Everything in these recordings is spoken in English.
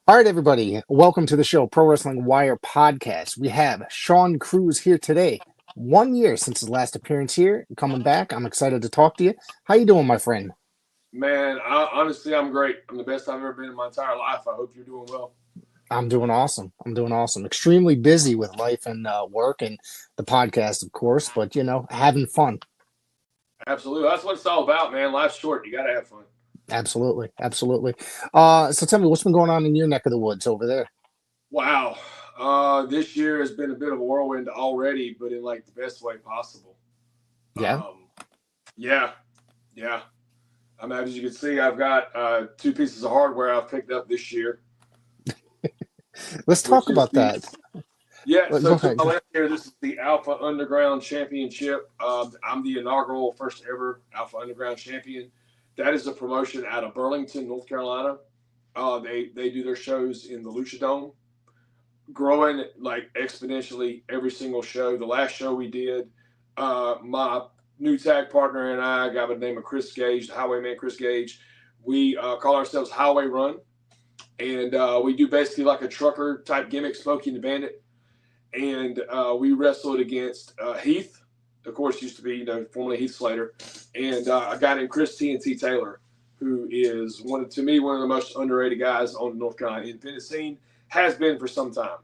All right, everybody, welcome to the show, Pro Wrestling Wire Podcast. We have Sean Cruz here today. 1 year since his last appearance here, coming back. I'm excited to talk to you. How you doing, my friend? Man, honestly, I'm great. I'm the best I've ever been in my entire life. I hope you're doing well. I'm doing awesome. I'm doing awesome. Extremely busy with life and work and the podcast, of course, but, having fun. Absolutely. That's what it's all about, man. Life's short. You got to have fun. Absolutely. Absolutely. So tell me, what's been going on in your neck of the woods over there? Wow. This year has been a bit of a whirlwind already, but in like the best way possible. Yeah. Yeah. Yeah. I mean, as you can see, I've got 2 pieces of hardware I've picked up this year. Let's talk about that. Yeah, so to my left here, this is the Alpha Underground Championship. I'm the inaugural first ever Alpha Underground champion. That is a promotion out of Burlington, North Carolina. They do their shows in the Lucha Dome, growing like exponentially every single show. The last show we did, my new tag partner and I, a guy by the name of Chris Gage, the Highwayman Chris Gage, we call ourselves Highway Run. And we do basically like a trucker type gimmick, Smokey and the Bandit. And we wrestled against Heath, of course, used to be, formerly Heath Slater, and a guy named Chris T&T Taylor, who is one of the most underrated guys on the North Carolina independent scene, has been for some time.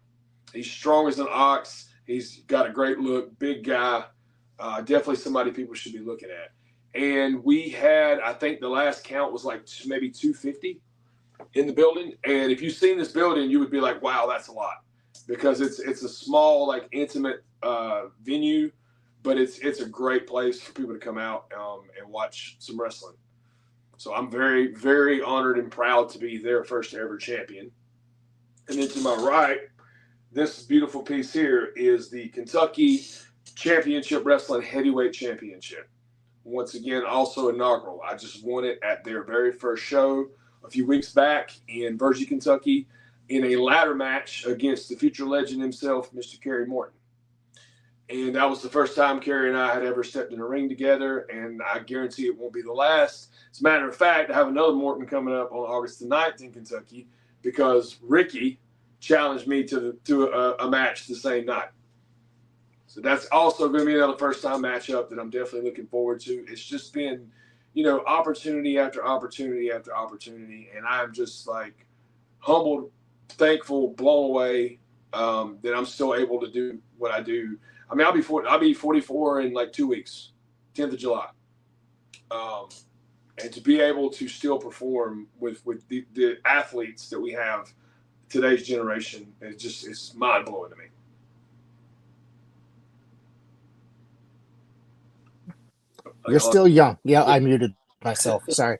He's strong as an ox. He's got a great look, big guy, definitely somebody people should be looking at. And we had, I think the last count was like maybe 250 in the building. And if you've seen this building, you would be like, wow, that's a lot. Because it's a small, like intimate venue, but it's a great place for people to come out and watch some wrestling. So I'm very, very honored and proud to be their first ever champion. And then to my right, this beautiful piece here is the Kentucky Championship Wrestling Heavyweight Championship. Once again, also inaugural. I just won it at their very first show a few weeks back in Bergy, Kentucky, in a ladder match against the future legend himself, Mr. Kerry Morton. And that was the first time Kerry and I had ever stepped in a ring together, and I guarantee it won't be the last. As a matter of fact, I have another Morton coming up on August the 9th in Kentucky because Ricky challenged me to a match the same night. So that's also going to be another first-time matchup that I'm definitely looking forward to. It's just been, opportunity after opportunity after opportunity, and I'm just like humbled, thankful, blown away that I'm still able to do what I do. I mean, I'll be 44 in like 2 weeks, 10th of July, and to be able to still perform with the athletes that we have today's generation, it's mind blowing to me. You're still young. Yeah, I muted myself. Sorry.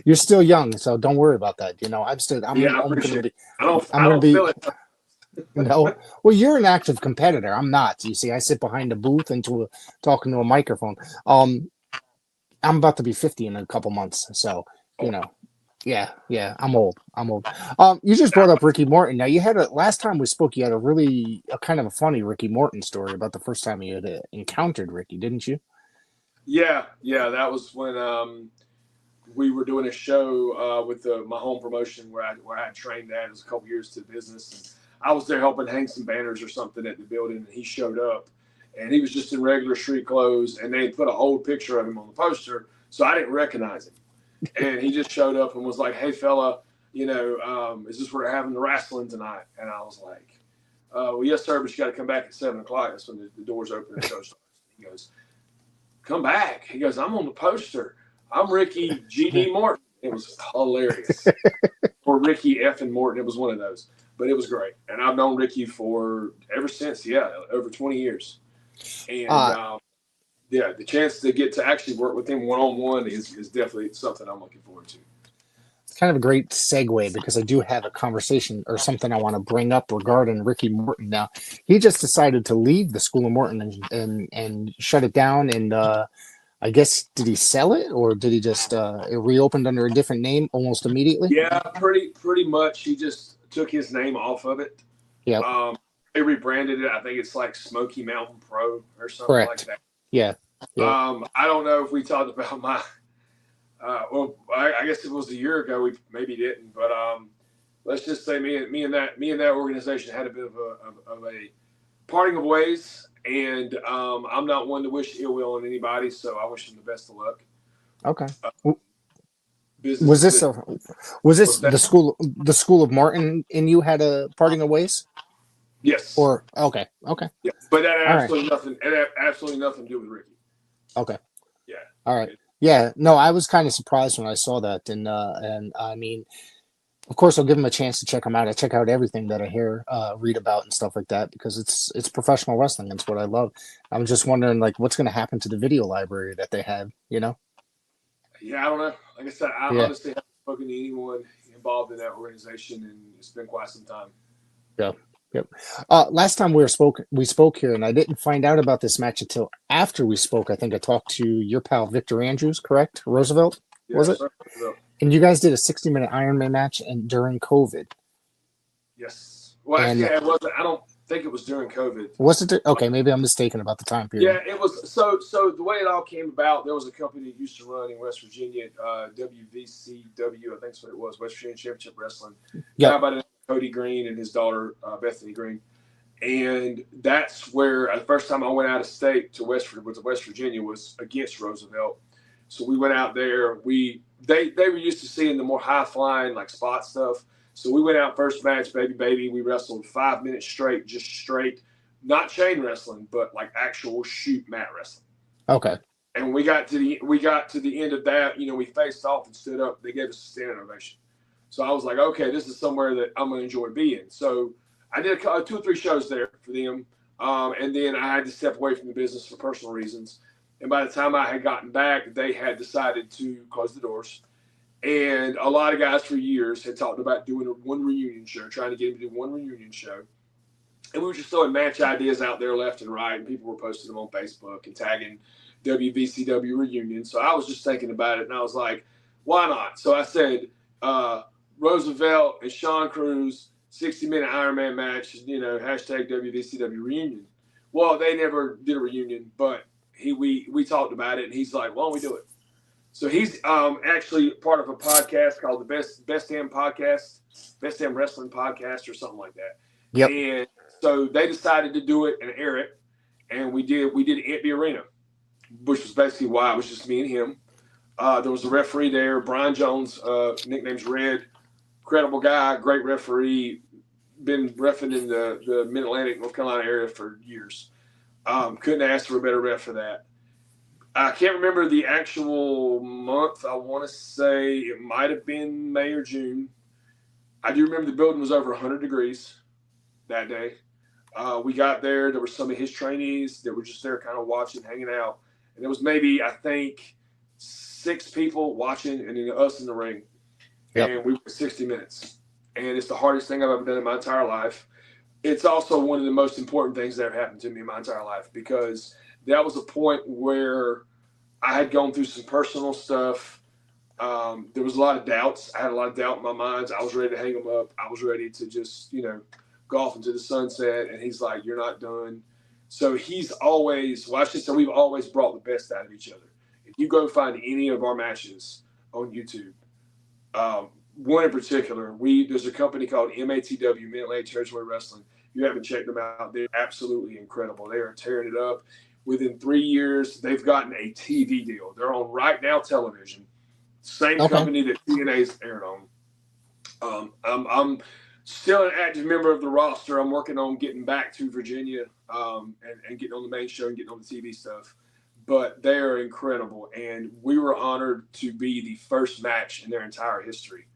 you're still young, so don't worry about that. I don't feel it. Well, you're an active competitor. I'm not. You see, I sit behind a booth talking to a microphone. I'm about to be 50 in a couple months, so yeah, I'm old. You just brought up Ricky Morton. Now, last time we spoke, you had a kind of a funny Ricky Morton story about the first time you had encountered Ricky, didn't you? Yeah, that was when we were doing a show with my home promotion where I trained at. It was a couple years to business, and I was there helping hang some banners or something at the building, and he showed up, and he was just in regular street clothes, and they put an old picture of him on the poster, so I didn't recognize him. And he just showed up and was like, "Hey, fella, is this where we're having the wrestling tonight?" And I was like, "Well, yes, sir, but you got to come back at 7 o'clock. That's when the doors open and the show starts." He goes, "Come back." He goes, "I'm on the poster. I'm Ricky G.D. Morton." It was hilarious. Or Ricky effing Morton. It was one of those. But it was great. And I've known Ricky ever since, over 20 years. And, the chance to get to actually work with him one-on-one is definitely something I'm looking forward to. It's kind of a great segue because I do have a conversation or something I want to bring up regarding Ricky Morton. Now, he just decided to leave the School of Morton and shut it down. And I guess, did he sell it or did he just it reopened under a different name almost immediately? Yeah, pretty much. He just took his name off of it. Yeah. They rebranded it. I think it's like Smoky Mountain Pro or something Correct. like that. Yeah. I don't know if we talked about my Well, I guess it was a year ago. We maybe didn't, but let's just say me and that organization had a bit of a parting of ways, and I'm not one to wish ill will on anybody, so I wish them the best of luck. Okay. Uh, Was business, this business. was this What's that? the school of Martin and you had a parting of ways? Yes. Or okay, okay, Yeah. But that had all right, absolutely nothing. It had absolutely nothing to do with Ricky. okay, Yeah. all right. It, Yeah, no, I was kind of surprised when I saw that, and I mean, of course, I'll give him a chance to check him out. I check out everything that I hear, read about, and stuff like that because it's professional wrestling. It's what I love. I'm just wondering, like, what's going to happen to the video library that they have? You know? yeah. I don't know. Like I said, I Yeah, honestly haven't spoken to anyone involved in that organization, and it's been quite some time. yeah, yep. Last time we spoke here, and I didn't find out about this match until after we spoke. I think I talked to your pal Victor Andrews, correct? Roosevelt, was Yes, it? sir. So, And you guys did a 60-minute Iron Man match, and during COVID. yes. Well, actually, And it wasn't. I don't think it was during COVID. was it? Okay, maybe I'm mistaken about the time period. Yeah, it was. So the way it all came about, there was a company that used to run in West Virginia, WVCW, I think that's what it was, West Virginia Championship Wrestling. Guy Yep. by the name of Cody Green and his daughter Bethany Green, and that's where the first time I went out of state to West Virginia was against Roosevelt. So we went out there. They were used to seeing the more high flying like spot stuff. So we went out first match, baby. We wrestled 5 minutes straight, just straight, not chain wrestling, but like actual shoot mat wrestling. Okay. And we got to the end of that. We faced off and stood up. They gave us a standing ovation. So I was like, okay, this is somewhere that I'm gonna enjoy being. So I did 2 or 3 shows there for them, and then I had to step away from the business for personal reasons. And by the time I had gotten back, they had decided to close the doors. And a lot of guys for years had talked about doing one reunion show, trying to get him to do one reunion show. And we were just throwing match ideas out there left and right, and people were posting them on Facebook and tagging WVCW reunion. So I was just thinking about it, and I was like, why not? So I said, Roosevelt and Sean Cruz, 60-minute Iron Man match, hashtag WVCW reunion. Well, they never did a reunion, but we talked about it, and he's like, why don't we do it? So he's actually part of a podcast called the Best Damn Podcast, Best Damn Wrestling Podcast, or something like that. Yep. And so they decided to do it and air it, and we did at the arena, which was basically why it was just me and him. There was a referee there, Brian Jones, nickname's Red, credible guy, great referee, been reffing in the Mid-Atlantic, North Carolina area for years. Couldn't ask for a better ref for that. I can't remember the actual month. I want to say it might have been May or June. I do remember the building was over 100 degrees that day. We got there. There were some of his trainees that were just there kind of watching, hanging out. And there was maybe, I think, 6 people watching and then us in the ring. Yep. And we were 60 minutes. And it's the hardest thing I've ever done in my entire life. It's also one of the most important things that have happened to me in my entire life because that was a point where I had gone through some personal stuff. There was a lot of doubts. I had a lot of doubt in my mind. I was ready to hang him up. I was ready to just, go off into the sunset. And he's like, you're not done. So he's always, well, I should say we've always brought the best out of each other. If you go find any of our matches on YouTube, one in particular, there's a company called MATW, Mid-Atlantic Territory Wrestling. If you haven't checked them out, they're absolutely incredible. They are tearing it up. Within 3 years, they've gotten a TV deal. They're on Right Now Television, same company that TNA's aired on. I'm still an active member of the roster. I'm working on getting back to Virginia and getting on the main show and getting on the TV stuff. But they are incredible, and we were honored to be the first match in their entire history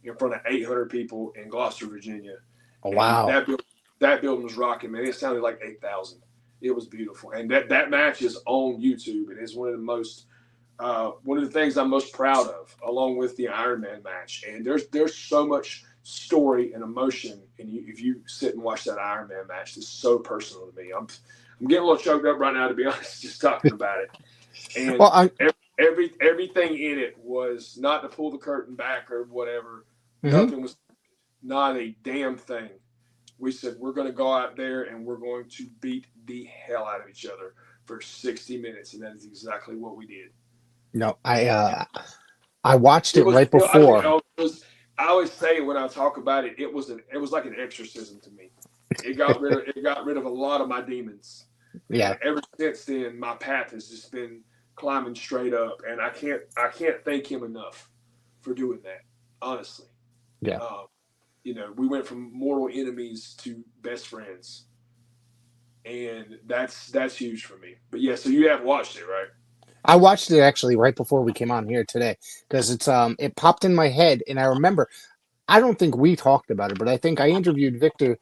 in front of 800 people in Gloucester, Virginia. Oh, wow. And that building was rocking, man. It sounded like 8,000. It was beautiful, and that match is on YouTube. It is one of the things I'm most proud of, along with the Iron Man match. And there's so much story and emotion, and if you sit and watch that Iron Man match, it's so personal to me. I'm getting a little choked up right now, to be honest, just talking about it. And Well, everything in it was not to pull the curtain back or whatever. Nothing was, not a damn thing. We said, we're going to go out there and we're going to beat the hell out of each other for 60 minutes. And that is exactly what we did. no, I watched it was. right I think before. it was. I always say when I talk about it, it was like an exorcism to me. It got rid of a lot of my demons, and Yeah, ever since then, my path has just been climbing straight up, and I can't thank him enough for doing that. Honestly, yeah. um, we went from mortal enemies to best friends, and that's huge for me. But yeah, so you have watched it, right? I watched it actually right before we came on here today because it popped in my head, and I remember I don't think we talked about it, but I think I interviewed Victor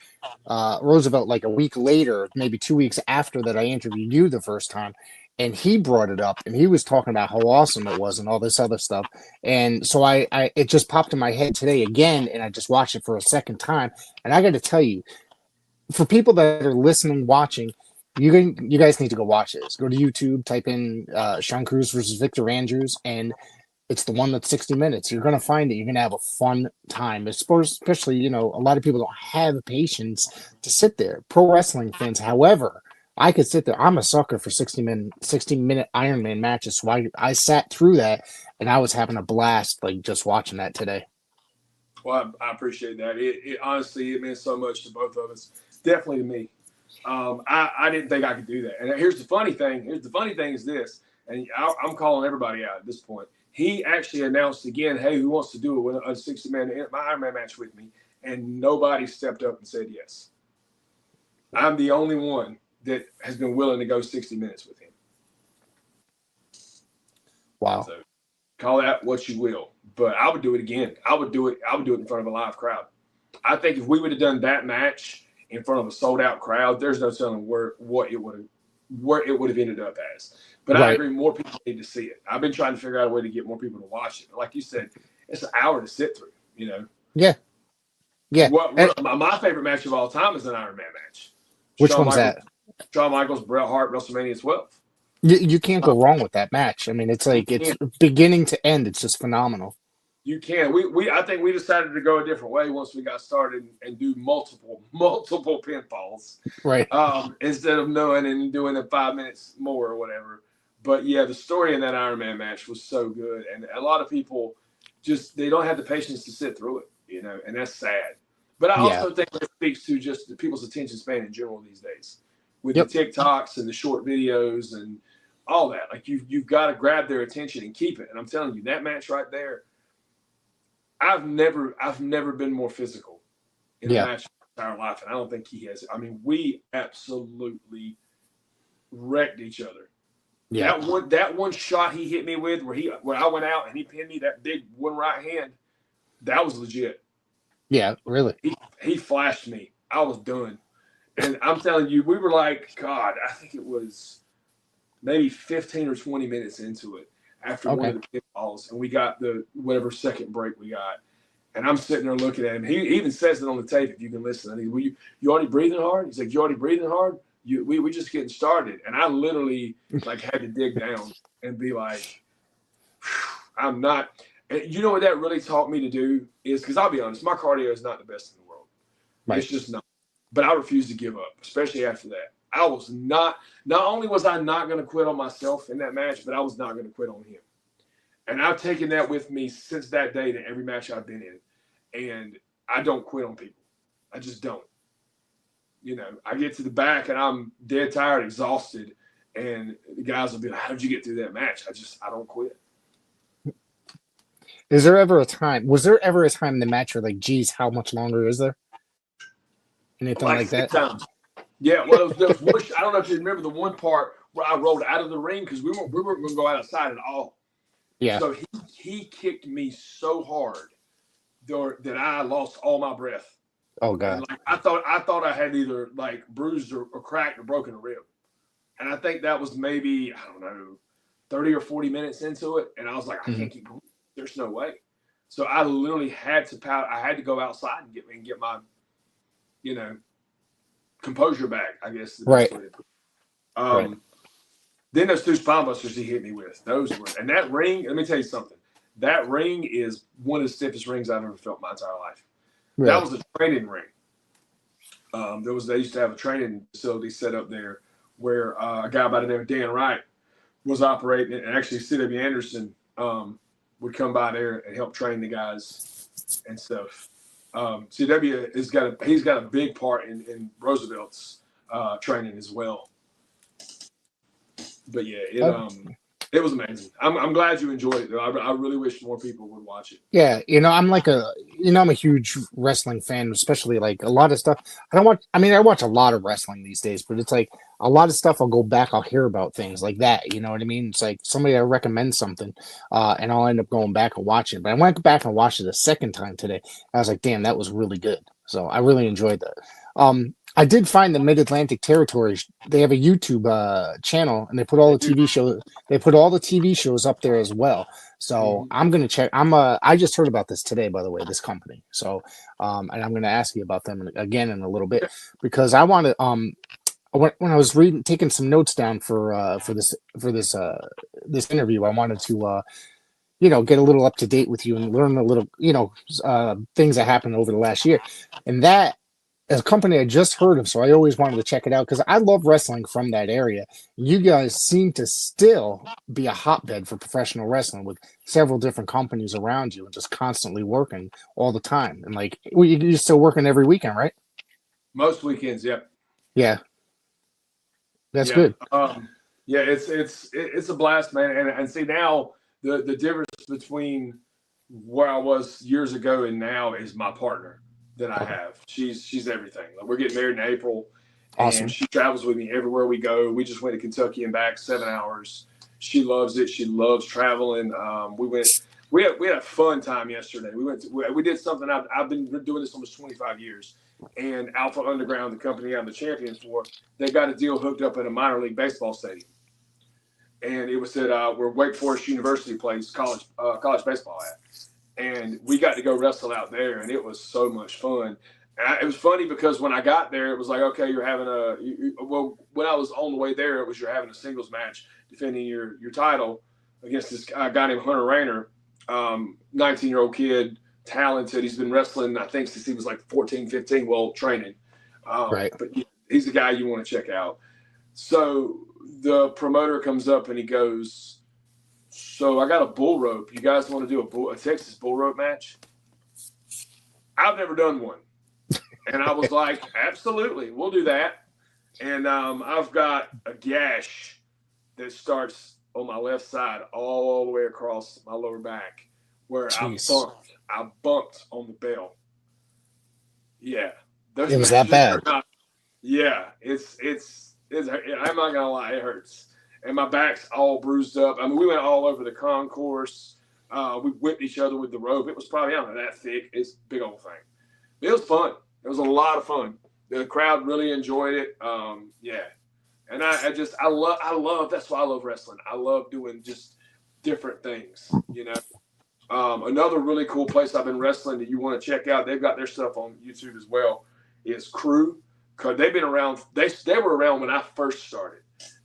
Roosevelt like a week later, maybe 2 weeks after that I interviewed you the first time, and he brought it up, and he was talking about how awesome it was and all this other stuff, and so I it just popped in my head today again, and I just watched it for a second time, and I got to tell you, for people that are listening, watching. You guys need to go watch this. Go to YouTube, type in Sean Cruz versus Victor Andrews, and it's the one that's 60 minutes. You're going to find it. You're going to have a fun time. Especially, a lot of people don't have patience to sit there. Pro wrestling fans, however, I could sit there. I'm a sucker for 60-minute Iron Man matches. So I sat through that and I was having a blast, like just watching that today. Well, I appreciate that. It honestly, it meant so much to both of us. Definitely to me. I didn't think I could do that. And here's the funny thing. Here's the funny thing is this, and I'm calling everybody out at this point. He actually announced again, hey, who wants to do a 60-man Iron Man match with me? And nobody stepped up and said yes. I'm the only one that has been willing to go 60 minutes with him. Wow. So call that what you will, but I would do it again. I would do it in front of a live crowd. I think if we would have done that match in front of a sold out crowd, there's no telling where it would have ended up as. But I Right. agree, more people need to see it. I've been trying to figure out a way to get more people to watch it. Like you said, it's an hour to sit through. Yeah. Yeah. My favorite match of all time is an Iron Man match. Which one's that? Shawn Michaels, Bret Hart, WrestleMania 12. You can't go wrong with that match. I mean, it's like it's beginning to end. It's just phenomenal. You can. I think we decided to go a different way once we got started and do multiple pinfalls, Right. instead of knowing and doing it 5 minutes more or whatever. But yeah, the story in that Iron Man match was so good, and a lot of people they don't have the patience to sit through it, and that's sad. But I also think that speaks to just the people's attention span in general these days, with the TikToks and the short videos and all that. Like you've got to grab their attention and keep it. And I'm telling you, that match right there. I've never been more physical in a match in my entire life, and I don't think he has. I mean, we absolutely wrecked each other. Yeah. That one shot he hit me with, where I went out and he pinned me, that big one right hand, that was legit. Yeah, really. He flashed me. I was done, and I'm telling you, we were like, God, I think it was maybe 15 or 20 minutes into it. After one of the pinfalls, and we got the whatever second break we got, and I'm sitting there looking at him. He even says it on the tape if you can listen. I mean, you already breathing hard? He's like, you already breathing hard? We just getting started, and I literally had to dig down and be like, I'm not. And you know what that really taught me to do is, because I'll be honest, my cardio is not the best in the world. Right. It's just not. But I refuse to give up, especially after that. I was not only was I not going to quit on myself in that match, but I was not going to quit on him. And I've taken that with me since that day to every match I've been in. And I don't quit on people. I just don't. I get to the back and I'm dead tired, exhausted. And the guys will be like, how did you get through that match? I don't quit. Was there ever a time in the match where like, geez, how much longer is there? Anything like that? Times. Yeah, well, there was one. I don't know if you remember the one part where I rolled out of the ring because we weren't going to go outside at all. Yeah. So he kicked me so hard that I lost all my breath. Oh God. And I thought I had either like bruised or cracked or broken a rib, and I think that was maybe, I don't know, 30 or 40 minutes into it, and I was like, I can't keep going. There's no way. So I literally had to pout. I had to go outside and get my, composure back, I guess. Right. Then those two spine busters he hit me with, and that ring, let me tell you something. That ring is one of the stiffest rings I've ever felt in my entire life. Really? That was a training ring. They used to have a training facility set up there where a guy by the name of Dan Wright was operating it, and actually C.W. Anderson would come by there and help train the guys and stuff. CW he's got a big part in Roosevelt's training as well. But yeah, it was amazing. I'm glad you enjoyed it though. I really wish more people would watch it. Yeah, I'm I'm a huge wrestling fan, especially like a lot of stuff. I watch a lot of wrestling these days, but it's like a lot of stuff I'll go back, I'll hear about things like that. You know what I mean? It's like somebody will recommend something, and I'll end up going back and watching it. But I went back and watched it a second time today. I was like, damn, that was really good. So I really enjoyed that. I did find the Mid Atlantic Territory. They have a YouTube channel, and they put all the TV shows. They put all the TV shows up there as well. So I'm gonna check. I just heard about this today, by the way, this company. So, and I'm gonna ask you about them again in a little bit because I want to. When I was taking some notes down for this interview, I wanted to get a little up to date with you and learn a little things that happened over the last year, and that. As a company I just heard of, so I always wanted to check it out because I love wrestling from that area. You guys seem to still be a hotbed for professional wrestling with several different companies around you and just constantly working all the time. And like, you're still working every weekend, right? Most weekends, yep. Yeah, that's good. Yeah, it's a blast, man. And see now the difference between where I was years ago and now is my partner that I have. She's everything. Like, we're getting married in April. Awesome. And she travels with me everywhere we go. We just went to Kentucky and back 7 hours. She loves it. She loves traveling. We had a fun time yesterday. We did something. I've been doing this almost 25 years. And Alpha Underground, the company I'm the champion for, they got a deal hooked up at a minor league baseball stadium. And it was at where Wake Forest University plays college baseball at. And we got to go wrestle out there, and it was so much fun. And it was funny because when I got there, it was like, okay, you're having when I was on the way there, you're having a singles match defending your title against this guy named Hunter Rayner, 19-year-old kid, talented. He's been wrestling, I think, since he was like 14, 15, training. Right. But he's the guy you want to check out. So the promoter comes up and he goes, so I got a bull rope. You guys want to do a Texas bull rope match? I've never done one. And I was like, absolutely, we'll do that. And I've got a gash that starts on my left side all the way across my lower back where I bumped on the bell. Yeah. It was that bad. Yeah. I'm not going to lie, it hurts. And my back's all bruised up. I mean, we went all over the concourse. We whipped each other with the rope. It was probably, I don't know, that thick. It's a big old thing. But it was fun. It was a lot of fun. The crowd really enjoyed it. Yeah. And I love, that's why I love wrestling. I love doing just different things, Another really cool place I've been wrestling that you want to check out, they've got their stuff on YouTube as well, is Crew. Because they've been around, they were around when I first started.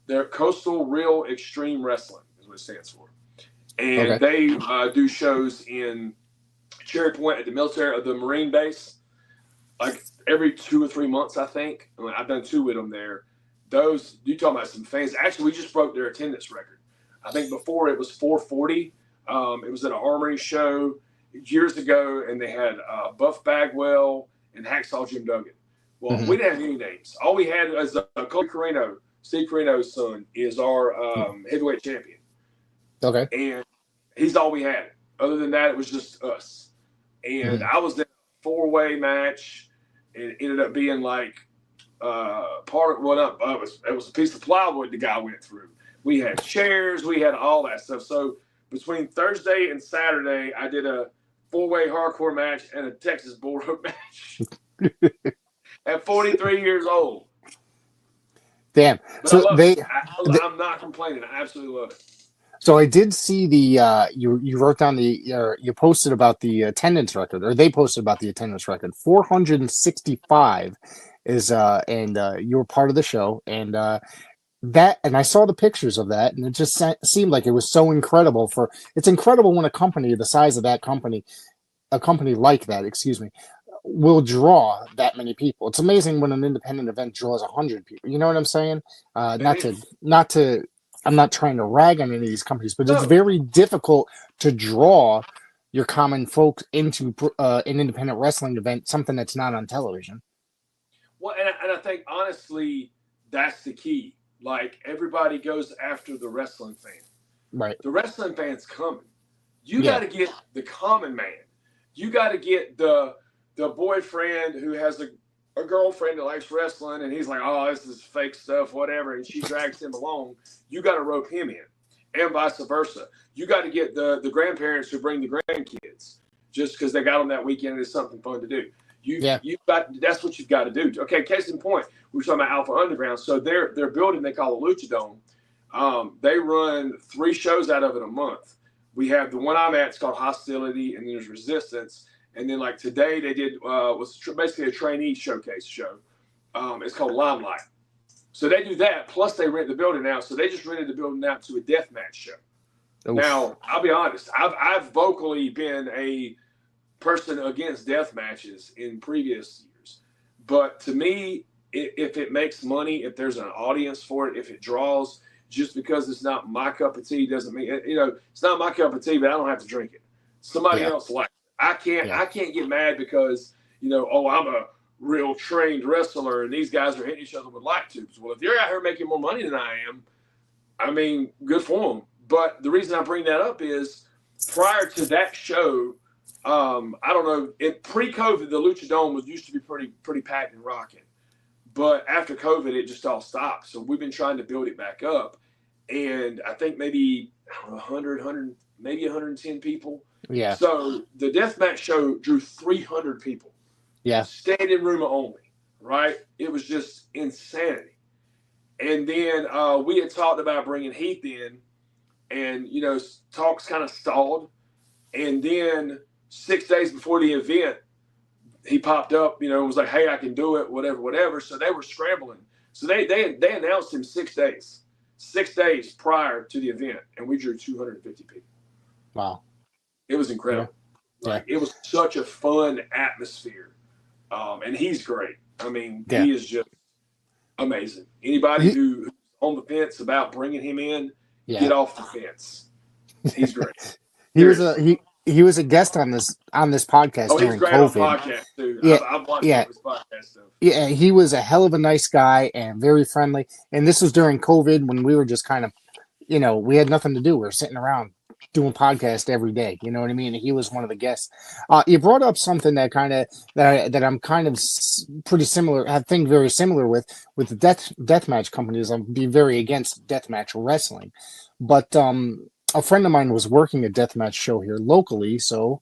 They're Coastal Real Extreme Wrestling is what it stands for. And they do shows in Cherry Point at the Marine base, like every 2 or 3 months, I think. I mean, I've done 2 with them there. Those, you talking about some fans. Actually, we just broke their attendance record. I think before it was 440. It was at an Armory show years ago, and they had Buff Bagwell and Hacksaw Jim Duggan. Well, we didn't have any names. All we had was Cody Carino, Steve Carino's son, is our heavyweight champion. Okay. And he's all we had. Other than that, it was just us. And I was in a 4-way match. It ended up being like it was a piece of plywood the guy went through. We had chairs. We had all that stuff. So between Thursday and Saturday, I did a 4-way hardcore match and a Texas bull rope match. At 43 years old. Damn. But so I'm not complaining. I absolutely love it. So I did see you wrote down you posted about the attendance record, or they posted about the attendance record. 465 is and you were part of the show, and I saw the pictures of that, and it just seemed like it was so incredible. It's incredible when a company the size of that company, a company like that, will draw that many people. It's amazing when an independent event draws 100 people. You know what I'm saying? Not to I'm not trying to rag on any of these companies, but it's No. very difficult to draw your common folks into an independent wrestling event, something that's not on television. Well, and I think honestly, that's the key. Like everybody goes after the wrestling fan. Right. The wrestling fan's coming. You Yeah. got to get the common man. You got to get the boyfriend who has a girlfriend that likes wrestling, and he's like, oh, this is fake stuff, whatever, and she drags him along. You got to rope him in, and vice versa. You got to get the grandparents who bring the grandkids just because they got them that weekend and it's something fun to do. You've got, that's what you've got to do. Okay, case in point, we were talking about Alpha Underground. So their building they call a Lucha Dome. They run 3 shows out of it a month. We have the one I'm at. It's called Hostility, and then there's Resistance. And then like today they did was basically a trainee showcase show. It's called Limelight. So they do that. Plus they rent the building out. So they just rented the building out to a deathmatch show. Oof. Now I'll be honest. I've vocally been a person against death matches in previous years, but to me, if it makes money, if there's an audience for it, if it draws, just because it's not my cup of tea doesn't mean it's not my cup of tea, but I don't have to drink it. Somebody else likes it. I can't get mad because I'm a real trained wrestler and these guys are hitting each other with light tubes. Well, if you're out here making more money than I am, I mean, good for them. But the reason I bring that up is prior to that show, I don't know. Pre-COVID, the Lucha Dome used to be pretty packed and rocking, but after COVID, it just all stopped. So we've been trying to build it back up, and I think maybe 100, maybe 110 people. Yeah. So the deathmatch show drew 300 people. Yeah. Standing room only. Right. It was just insanity. And then we had talked about bringing Heath in, and talks kind of stalled, and then 6 days before the event, he popped up, and was like, hey, I can do it, whatever. So they were scrambling. So they announced him 6 days. 6 days prior to the event, and we drew 250 people. Wow. It was incredible. Yeah. Like, it was such a fun atmosphere. And he's great. I mean, he is just amazing. Anybody who's on the fence about bringing him in, get off the fence. He's great. He was a guest on this podcast during COVID. On podcast too. Yeah, I've watched his podcast stuff. Yeah, he was a hell of a nice guy and very friendly. And this was during COVID when we were just kind of, we had nothing to do. We were sitting around doing podcast every day. You know what I mean? He was one of the guests. You brought up something that I'm kind of pretty similar. I think very similar with the deathmatch companies. I'll be very against deathmatch wrestling, but a friend of mine was working a deathmatch show here locally, so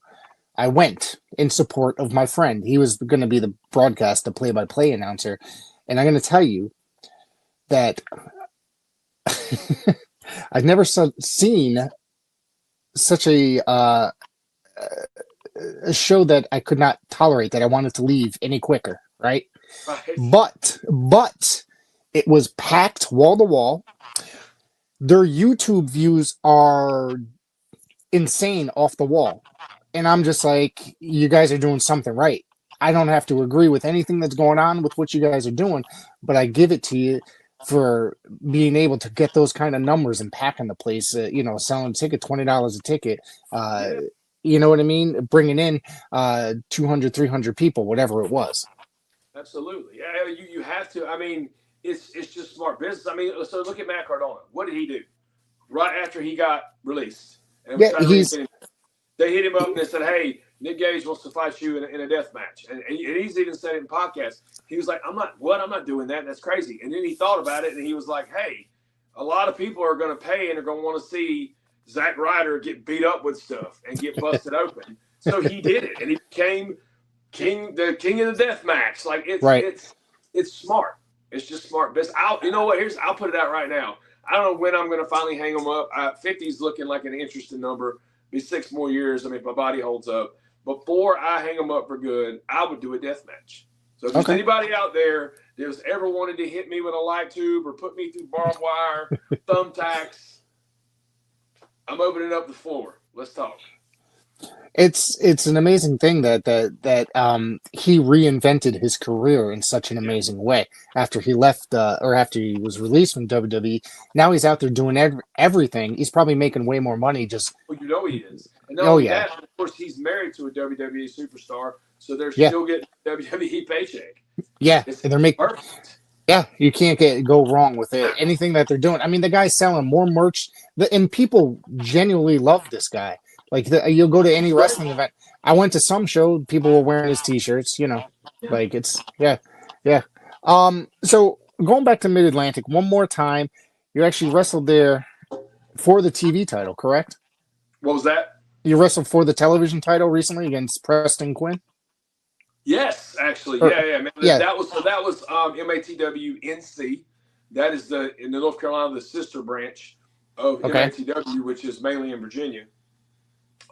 I went in support of my friend. He was going to be the play-by-play announcer, and I'm going to tell you that I've never seen such a show that I could not tolerate, that I wanted to leave any quicker, right? But it was packed wall to wall. Their YouTube views are insane off the wall. And I'm just like, you guys are doing something right. I don't have to agree with anything that's going on with what you guys are doing, but I give it to you for being able to get those kind of numbers and packing the place, selling a ticket, $20 a ticket. You know what I mean? Bringing in 200, 300 people, whatever it was. Absolutely. Yeah, you have to. I mean, it's just smart business. I mean, so look at Matt Cardona. What did he do right after he got released? And they hit him up and they said, hey, Nick Gage wants to fight you in a death match. And he's even said it in podcasts. He was like, I'm not doing that. That's crazy. And then he thought about it and he was like, hey, a lot of people are going to pay and are going to want to see Zack Ryder get beat up with stuff and get busted open. So he did it, and he became the king of the death match. Like it's smart. It's just smart business. I'll put it out right now. I don't know when I'm going to finally hang them up. 50's looking like an interesting number. Be 6 more years. I mean, if my body holds up. Before I hang them up for good, I would do a death match. So if there's anybody out there that's ever wanted to hit me with a light tube or put me through barbed wire, thumbtacks, I'm opening up the floor. Let's talk. It's an amazing thing that he reinvented his career in such an Yeah. amazing way after he left or after he was released from WWE. Now he's out there doing everything. He's probably making way more money. Just Well, you know he is. And not oh only yeah, that, of course, he's married to a WWE superstar, so they're yeah, still getting WWE paycheck. yeah, It's and they're making perfect. yeah. You can't go wrong with it. Anything that they're doing. I mean, the guy's selling more merch, and people genuinely love this guy. Like you'll go to any It's great. wrestling event. I went to some show. People were wearing his T-shirts. Yeah. Like it's yeah, yeah. So going back to Mid Atlantic one more time, you actually wrestled there for the TV title, correct? What was that? You wrestled for the television title recently against Preston Quinn. Yes, actually, Or yeah. Man. yeah, That was MATWNC. That is in the North Carolina, the sister branch of okay, MATW, which is mainly in Virginia.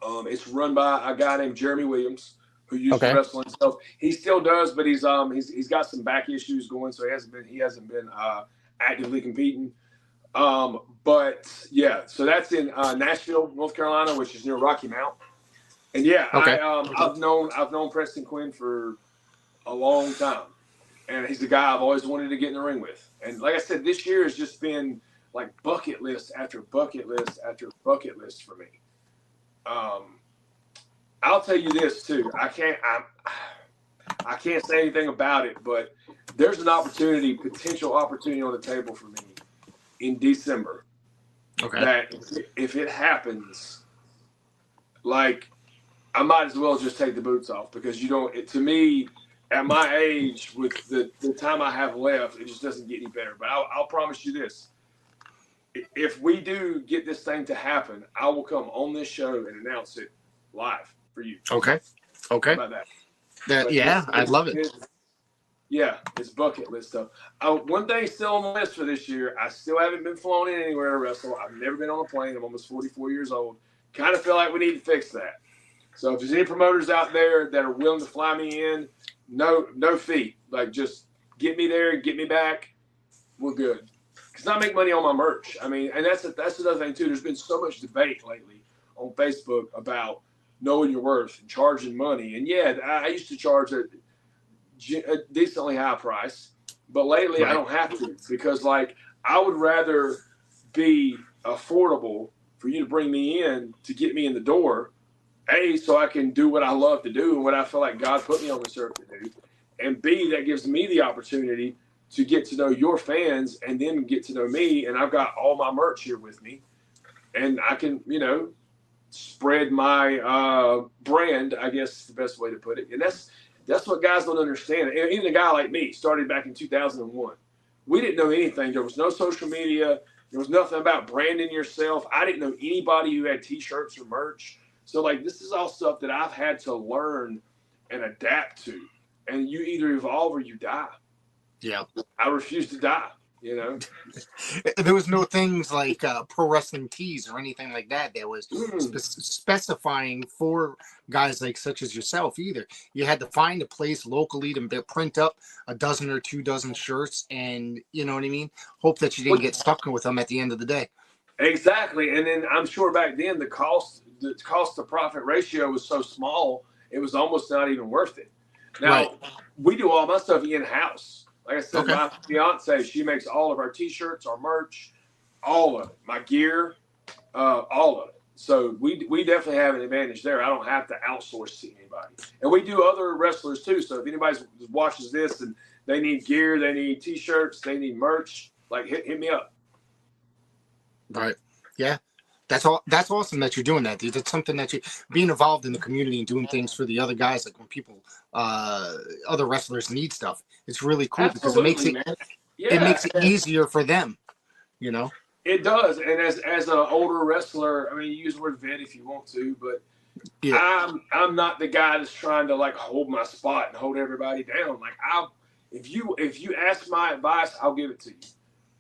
It's run by a guy named Jeremy Williams, who used to okay, wrestle himself. He still does, but he's got some back issues going, so he hasn't been actively competing. But yeah, so that's in Nashville, North Carolina, which is near Rocky Mount. And yeah, okay. I've known Preston Quinn for a long time, and he's the guy I've always wanted to get in the ring with. And like I said, this year has just been like bucket list after bucket list after bucket list for me. I'll tell you this too. I can't say anything about it, but there's an potential opportunity on the table for me in December. Okay. That if it happens, like I might as well just take the boots off because to me, at my age, with the time I have left, it just doesn't get any better. But I'll promise you this. If we do get this thing to happen, I will come on this show and announce it live for you. Okay. How Okay. about that? Yeah, I'd love it. Yeah, it's bucket list stuff. One thing still on the list for this year, I still haven't been flown in anywhere to wrestle. I've never been on a plane. I'm almost 44 years old. Kind of feel like we need to fix that. So if there's any promoters out there that are willing to fly me in, no fee. Like just get me there, get me back. We're good. Because I make money on my merch. I mean, and that's another thing too. There's been so much debate lately on Facebook about knowing your worth and charging money. And yeah, I used to charge a decently high price, but lately Right. I don't have to because like I would rather be affordable for you to bring me in to get me in the door, so I can do what I love to do and what I feel like God put me on this earth to do, and B, that gives me the opportunity to get to know your fans and then get to know me, and I've got all my merch here with me, and I can spread my brand, I guess is the best way to put it. And that's what guys don't understand. And even a guy like me started back in 2001. We didn't know anything. There was no social media. There was nothing about branding yourself. I didn't know anybody who had T-shirts or merch. So, like, this is all stuff that I've had to learn and adapt to. And you either evolve or you die. Yeah. I refuse to die, There was no things like pro wrestling tees or anything like that was specifying for guys like such as yourself either. You had to find a place locally to print up a dozen or 2 dozen shirts, and you know what I mean. Hope that you didn't get stuck with them at the end of the day. Exactly. And then I'm sure back then the cost to profit ratio was so small, it was almost not even worth it. Now, Right. We do all my stuff in-house. Like I said, Okay. My fiance, she makes all of our T-shirts, our merch, all of it, my gear, all of it. So we definitely have an advantage there. I don't have to outsource to anybody. And we do other wrestlers too. So if anybody watches this and they need gear, they need T-shirts, they need merch, like hit me up. Right. Yeah. That's all. That's awesome that you're doing that. It's something that you being involved in the community and doing things for the other guys. Like when people, other wrestlers need stuff, it's really cool because Absolutely, it makes it easier for them. You know. It does. And as an older wrestler, I mean, you use the word vet if you want to, but yeah. I'm not the guy that's trying to like hold my spot and hold everybody down. Like if you ask my advice, I'll give it to you.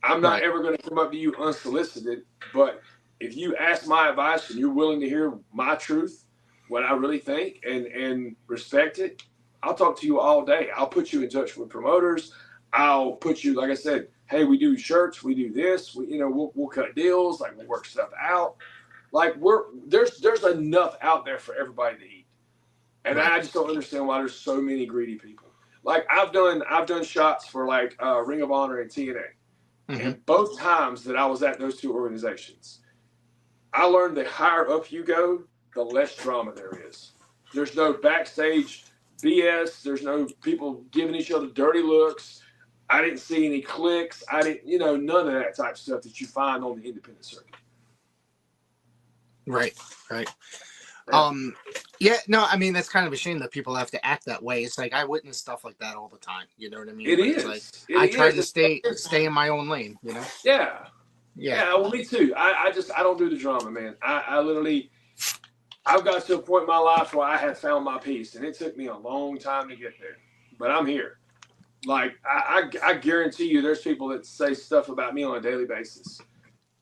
I'm not ever going to come up to you unsolicited, but if you ask my advice and you're willing to hear my truth, what I really think and respect it, I'll talk to you all day. I'll put you in touch with promoters. I'll put you, like I said, hey, we do shirts, we do this, we'll cut deals, like we'll work stuff out. Like there's enough out there for everybody to eat, and I just don't understand why there's so many greedy people. Like I've done shots for like Ring of Honor and TNA, and both times that I was at those two organizations, I learned the higher up you go, the less drama there is. There's no backstage BS. There's no people giving each other dirty looks. I didn't see any clicks. I didn't, none of that type of stuff that you find on the independent circuit. Right. Yeah. Yeah, no, I mean, that's kind of a shame that people have to act that way. It's like I witness stuff like that all the time. You know what I mean? It is. Like, I try to stay in my own lane, Yeah. Well, me too. I don't do the drama, man. I literally, I've got to a point in my life where I have found my peace, and it took me a long time to get there, but I'm here. Like I guarantee you, there's people that say stuff about me on a daily basis,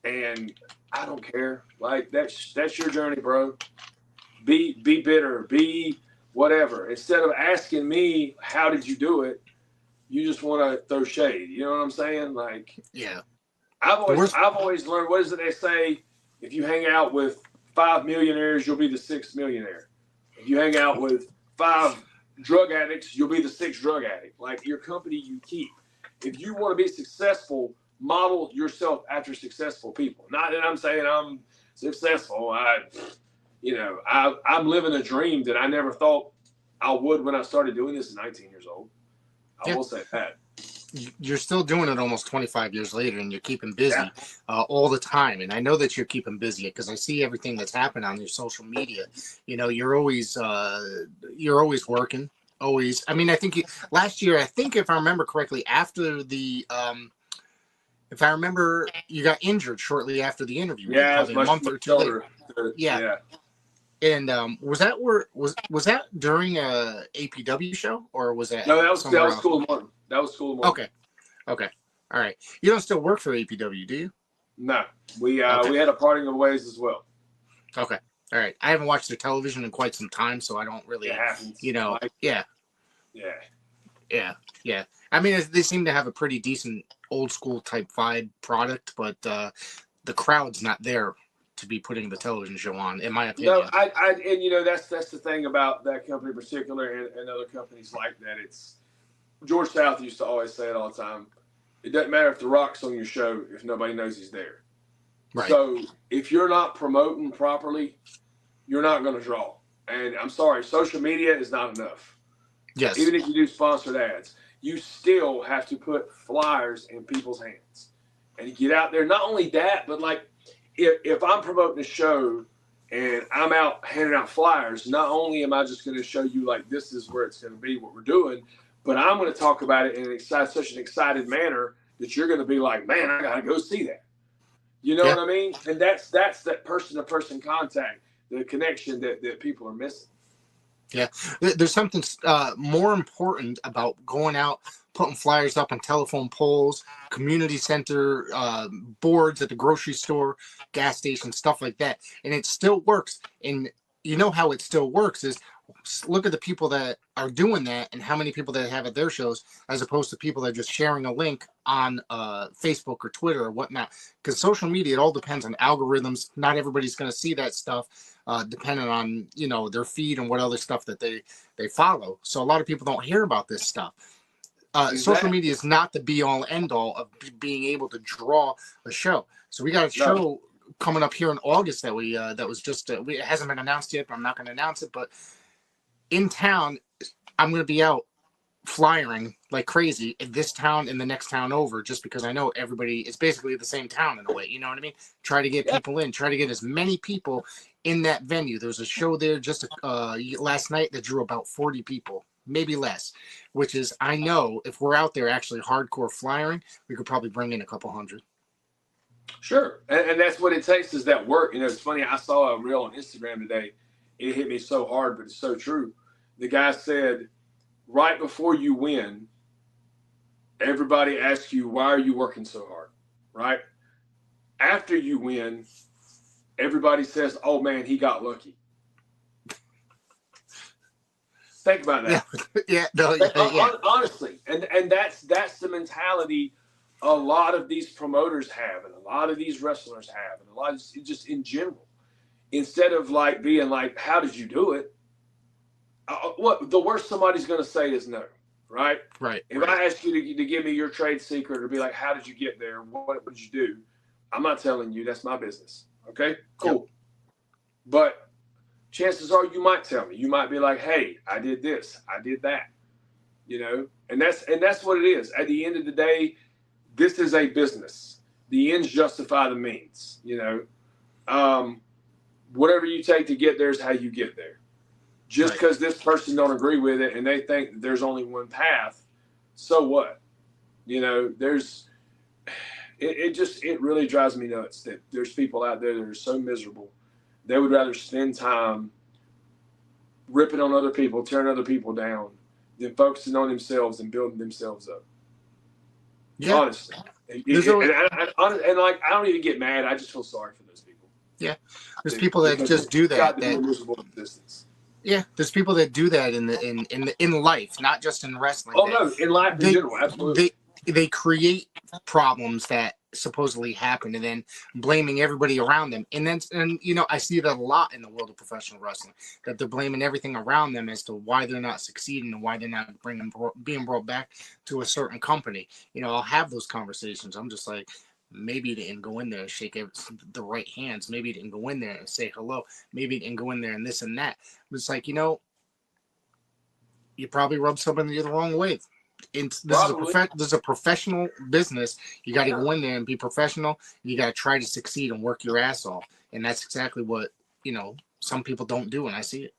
and I don't care. Like that's your journey, bro. Be bitter, be whatever. Instead of asking me how did you do it, you just want to throw shade. You know what I'm saying? Like, yeah. I've always learned, what is it they say? If you hang out with 5 millionaires, you'll be the 6th millionaire. If you hang out with 5 drug addicts, you'll be the 6th drug addict. Like your company you keep. If you want to be successful, model yourself after successful people. Not that I'm saying I'm successful. I'm living a dream that I never thought I would when I started doing this at 19 years old. I will say that. You're still doing it almost 25 years later, and you're keeping busy all the time. And I know that you're keeping busy because I see everything that's happened on your social media. You're always working. Always. I mean, I think last year, if I remember correctly, after the if I remember, you got injured shortly after the interview. Yeah, probably a month or two later. Yeah. And was that during a APW show, or was that? No, that was School of Morton. That was School of Morton. Okay. All right. You don't still work for APW, do you? No, we had a parting of ways as well. Okay. All right. I haven't watched their television in quite some time, so I don't really. It happens. Yeah. Yeah. I mean, they seem to have a pretty decent old school type vibe product, but the crowd's not there to be putting the television show on, in my opinion. No, and that's the thing about that company in particular, and other companies like that. It's George South used to always say it all the time. It doesn't matter if The Rock's on your show if nobody knows he's there. Right. So if you're not promoting properly, you're not going to draw. And I'm sorry, social media is not enough. Yes. Even if you do sponsored ads, you still have to put flyers in people's hands and get out there. Not only that, but like if I'm promoting a show and I'm out handing out flyers, not only am I just going to show you like this is where it's going to be, what we're doing, but I'm going to talk about it in such an excited manner that you're going to be like, man, I got to go see that. You know what I mean? And that's that person-to-person contact, the connection that people are missing. Yeah. There's something more important about going out, putting flyers up on telephone poles, community center boards at the grocery store, gas station, stuff like that. And it still works. And you know how it still works is look at the people that are doing that and how many people that have at their shows, as opposed to people that are just sharing a link on Facebook or Twitter or whatnot. Because social media, it all depends on algorithms. Not everybody's going to see that stuff, depending on their feed and what other stuff that they follow. So a lot of people don't hear about this stuff. Exactly. Social media is not the be all end all of being able to draw a show. So we got a show coming up here in August that that was just it hasn't been announced yet, but I'm not going to announce it. But in town, I'm going to be out flyering like crazy in this town and the next town over, just because I know everybody is basically the same town in a way. You know what I mean? Try to get people in, try to get as many people in that venue. There was a show there just last night that drew about 40 people, maybe less, which is, I know if we're out there actually hardcore flying, we could probably bring in a couple hundred. Sure. And that's what it takes, is that work. It's funny. I saw a reel on Instagram today. It hit me so hard, but it's so true. The guy said, right before you win, everybody asks you, why are you working so hard? Right? After you win, everybody says, oh man, he got lucky. Think about that. Honestly. And that's the mentality a lot of these promoters have, and a lot of these wrestlers have, and a lot of just in general. instead of like being like, how did you do it? What the worst somebody's going to say is no, right? Right. If I ask you to give me your trade secret or be like, how did you get there? What did you do? I'm not telling you. That's my business. Okay, cool. Yep. But chances are you might tell me. You might be like, hey, I did this. I did that. You know, and that's what it is. At the end of the day, this is a business. The ends justify the means. You know, whatever you take to get there is how you get there. Just because this person don't agree with it and they think that there's only one path, so what? You know, it really drives me nuts that there's people out there that are so miserable. They would rather spend time ripping on other people, tearing other people down, than focusing on themselves and building themselves up. Yeah. Honestly. And like, I don't even get mad. I just feel sorry for those people. Yeah. There's people that just do that. Miserable existence. Yeah, there's people that do that in life, not just in wrestling. Oh no, in life in general, absolutely. They create problems that supposedly happen, and then blaming everybody around them. And you know, I see that a lot in the world of professional wrestling, that they're blaming everything around them as to why they're not succeeding and why they're not being brought back to a certain company. You know, I'll have those conversations. I'm just like, maybe he didn't go in there and shake the right hands. Maybe he didn't go in there and say hello. Maybe he didn't go in there and this and that. It's like, you know, you probably rubbed somebody the wrong way. This is a professional business. You got to go in there and be professional. You got to try to succeed and work your ass off. And that's exactly what, you know, some people don't do, and I see it.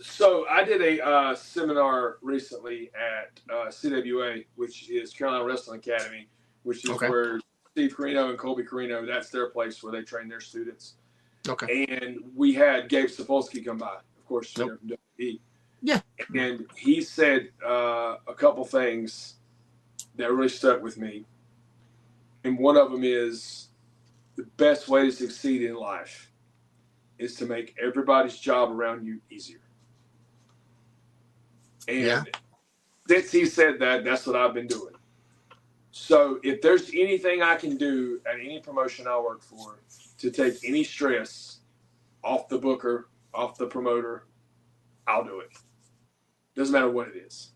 So I did a seminar recently at CWA, which is Carolina Wrestling Academy, which is where Steve Carino and Colby Carino, that's their place where they train their students. Okay. And we had Gabe Sapolsky come by, of course, from WWE. Yeah. And he said a couple things that really stuck with me. And one of them is the best way to succeed in life is to make everybody's job around you easier. And since he said that, that's what I've been doing. So if there's anything I can do at any promotion I work for to take any stress off the booker, off the promoter, I'll do it. Doesn't matter what it is.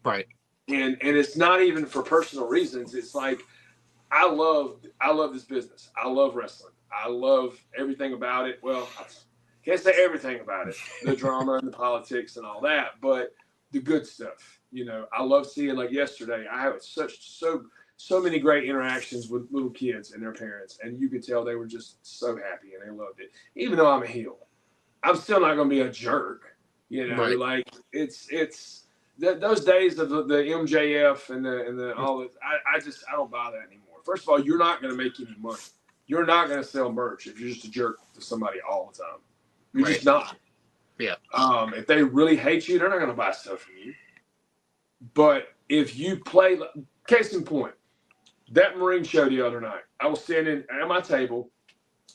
Right. And it's not even for personal reasons. It's like I love this business. I love wrestling. I love everything about it. Well, I can't say everything about it. The drama and the politics and all that, but the good stuff. You know, I love seeing, like yesterday, I had so many great interactions with little kids and their parents, and you could tell they were just so happy and they loved it. Even though I'm a heel, I'm still not going to be a jerk. You know, like it's those days of the MJF and the all this. I don't buy that anymore. First of all, you're not going to make any money. You're not going to sell merch if you're just a jerk to somebody all the time. You're just not. Yeah. If they really hate you, they're not going to buy stuff from you. But if you play, case in point, that Marine show the other night, I was standing at my table.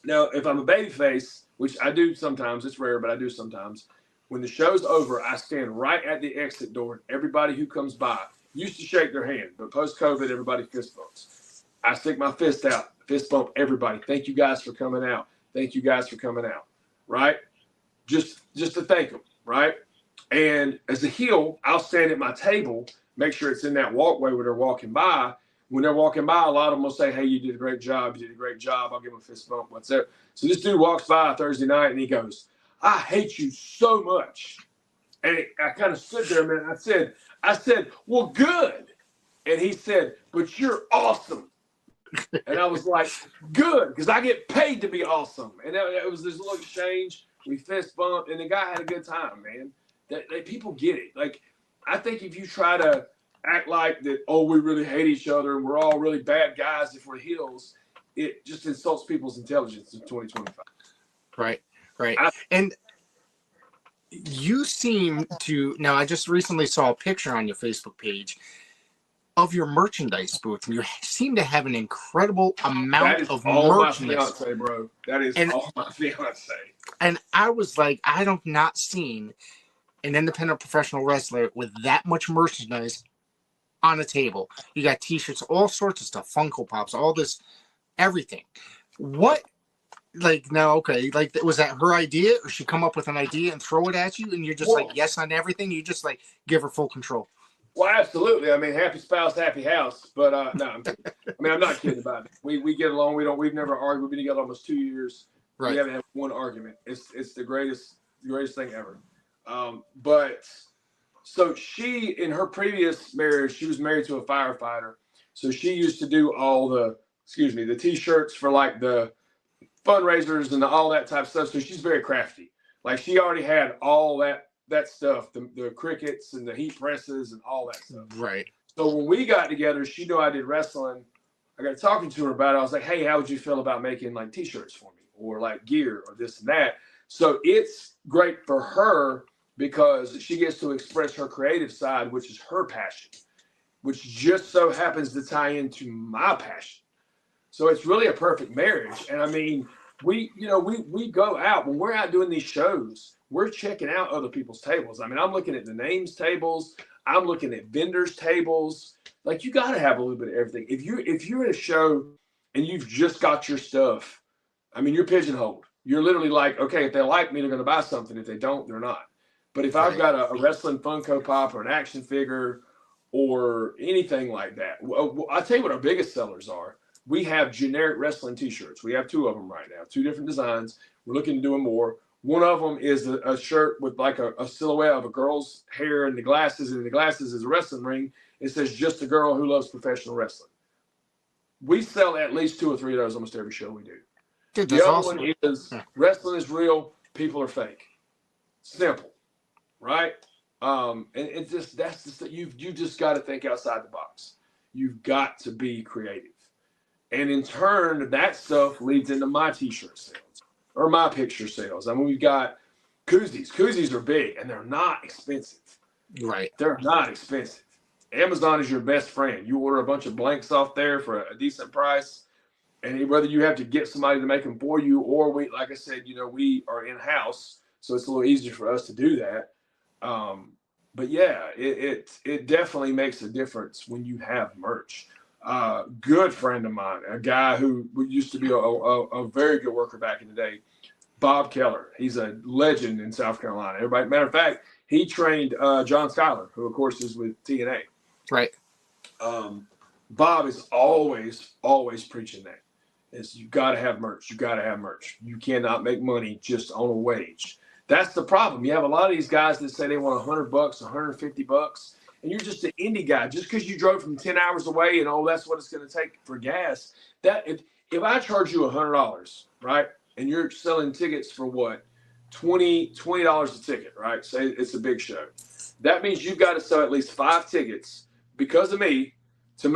Now, if I'm a babyface, which I do sometimes, it's rare, but I do sometimes. When the show's over, I stand right at the exit door. Everybody who comes by used to shake their hand, but post-COVID, everybody fist bumps. I stick my fist out, fist bump everybody. Thank you guys for coming out. Thank you guys for coming out. Right? Just to thank them. Right? And as a heel, I'll stand at my table, make sure it's in that walkway where they're walking by. When they're walking by, a lot of them will say, hey, you did a great job. You did a great job. I'll give them a fist bump. What's up? So this dude walks by Thursday night and he goes, I hate you so much. And I kind of stood there, man. I said, well, good. And he said, but you're awesome. And I was like, good, because I get paid to be awesome. And it was this little exchange. We fist bumped, and the guy had a good time, man. People get it. Like, I think if you try to act like that, oh, we really hate each other and we're all really bad guys if we're heels, it just insults people's intelligence in 2025. Right. And you seem to, now I just recently saw a picture on your Facebook page of your merchandise booth, and you seem to have an incredible amount of merchandise. That is all my fiance, bro. That is all my fiance. And I was like, I have not seen an independent professional wrestler with that much merchandise on a table. You got t-shirts, all sorts of stuff, Funko Pops, all this, everything. What Like, no, okay. Like, was that her idea, or she come up with an idea and throw it at you, and you're just like Well, yes on everything? You just like give her full control. well, absolutely. I mean, happy spouse, happy house. But no, I'm kidding. I mean, I'm not kidding about it. We get along. We've never argued. We've been together almost 2 years. We Right. haven't had one argument. It's the greatest thing ever. But so she, in her previous marriage, she was married to a firefighter. So she used to do all the T-shirts for like the fundraisers and all that type of stuff. So she's very crafty. Like she already had all that stuff, the crickets and the heat presses and all that stuff. Right. So when we got together, she knew I did wrestling. I got talking to her about it. I was like, hey, how would you feel about making like T-shirts for me or like gear or this and that? So it's great for her because she gets to express her creative side, which is her passion, which just so happens to tie into my passion. So it's really a perfect marriage. And I mean, we go out when we're out doing these shows, we're checking out other people's tables. I mean, I'm looking at the names tables, I'm looking at vendors tables. Like you got to have a little bit of everything. If you're at a show and you've just got your stuff, I mean, you're pigeonholed. You're literally like, okay, if they like me, they're going to buy something. If they don't, they're not. But if I've got a wrestling Funko Pop or an action figure or anything like that, I'll tell you what our biggest sellers are. We have generic wrestling T-shirts. We have 2 of them right now, 2 different designs. We're looking to do more. One of them is a shirt with like a silhouette of a girl's hair and the glasses is a wrestling ring. It says, just a girl who loves professional wrestling. We sell at least 2 or 3 of those almost every show we do. Dude, the that's other awesome. one is wrestling is real, people are fake. Simple, right? And it's just you've just got to think outside the box. You've got to be creative. And in turn, that stuff leads into my T-shirt sales or my picture sales. I mean, we've got koozies. Koozies are big, and they're not expensive. Right. They're not expensive. Amazon is your best friend. You order a bunch of blanks off there for a decent price, and whether you have to get somebody to make them for you or we, like I said, we are in-house, so it's a little easier for us to do that. But yeah, it definitely makes a difference when you have merch. Good friend of mine, a guy who used to be a very good worker back in the day, Bob Keller. He's a legend in South Carolina. Everybody, matter of fact, he trained John Schuyler, who of course is with TNA. Right. Bob is always preaching that. Is you got to have merch. You got to have merch. You cannot make money just on a wage. That's the problem. You have a lot of these guys that say they want $100, $150, and you're just an indie guy. Just because you drove from 10 hours away and that's what it's going to take for gas. That if I charge you $100, right, and you're selling tickets for what, $20 a ticket, right? Say it's a big show. That means you've got to sell at least 5 tickets because of me to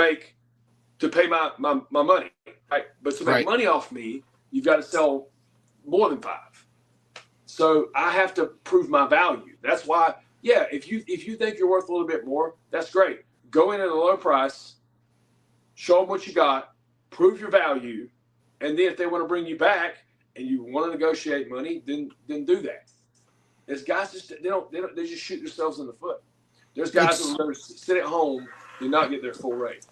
pay my money, right? But to make money off me, you've got to sell more than 5. So I have to prove my value. That's why, yeah, if you think you're worth a little bit more, that's great. Go in at a low price, show them what you got, prove your value, and then if they want to bring you back and you want to negotiate money, then do that. There's guys they just shoot themselves in the foot. There's guys who rather sit at home and not get their full rate.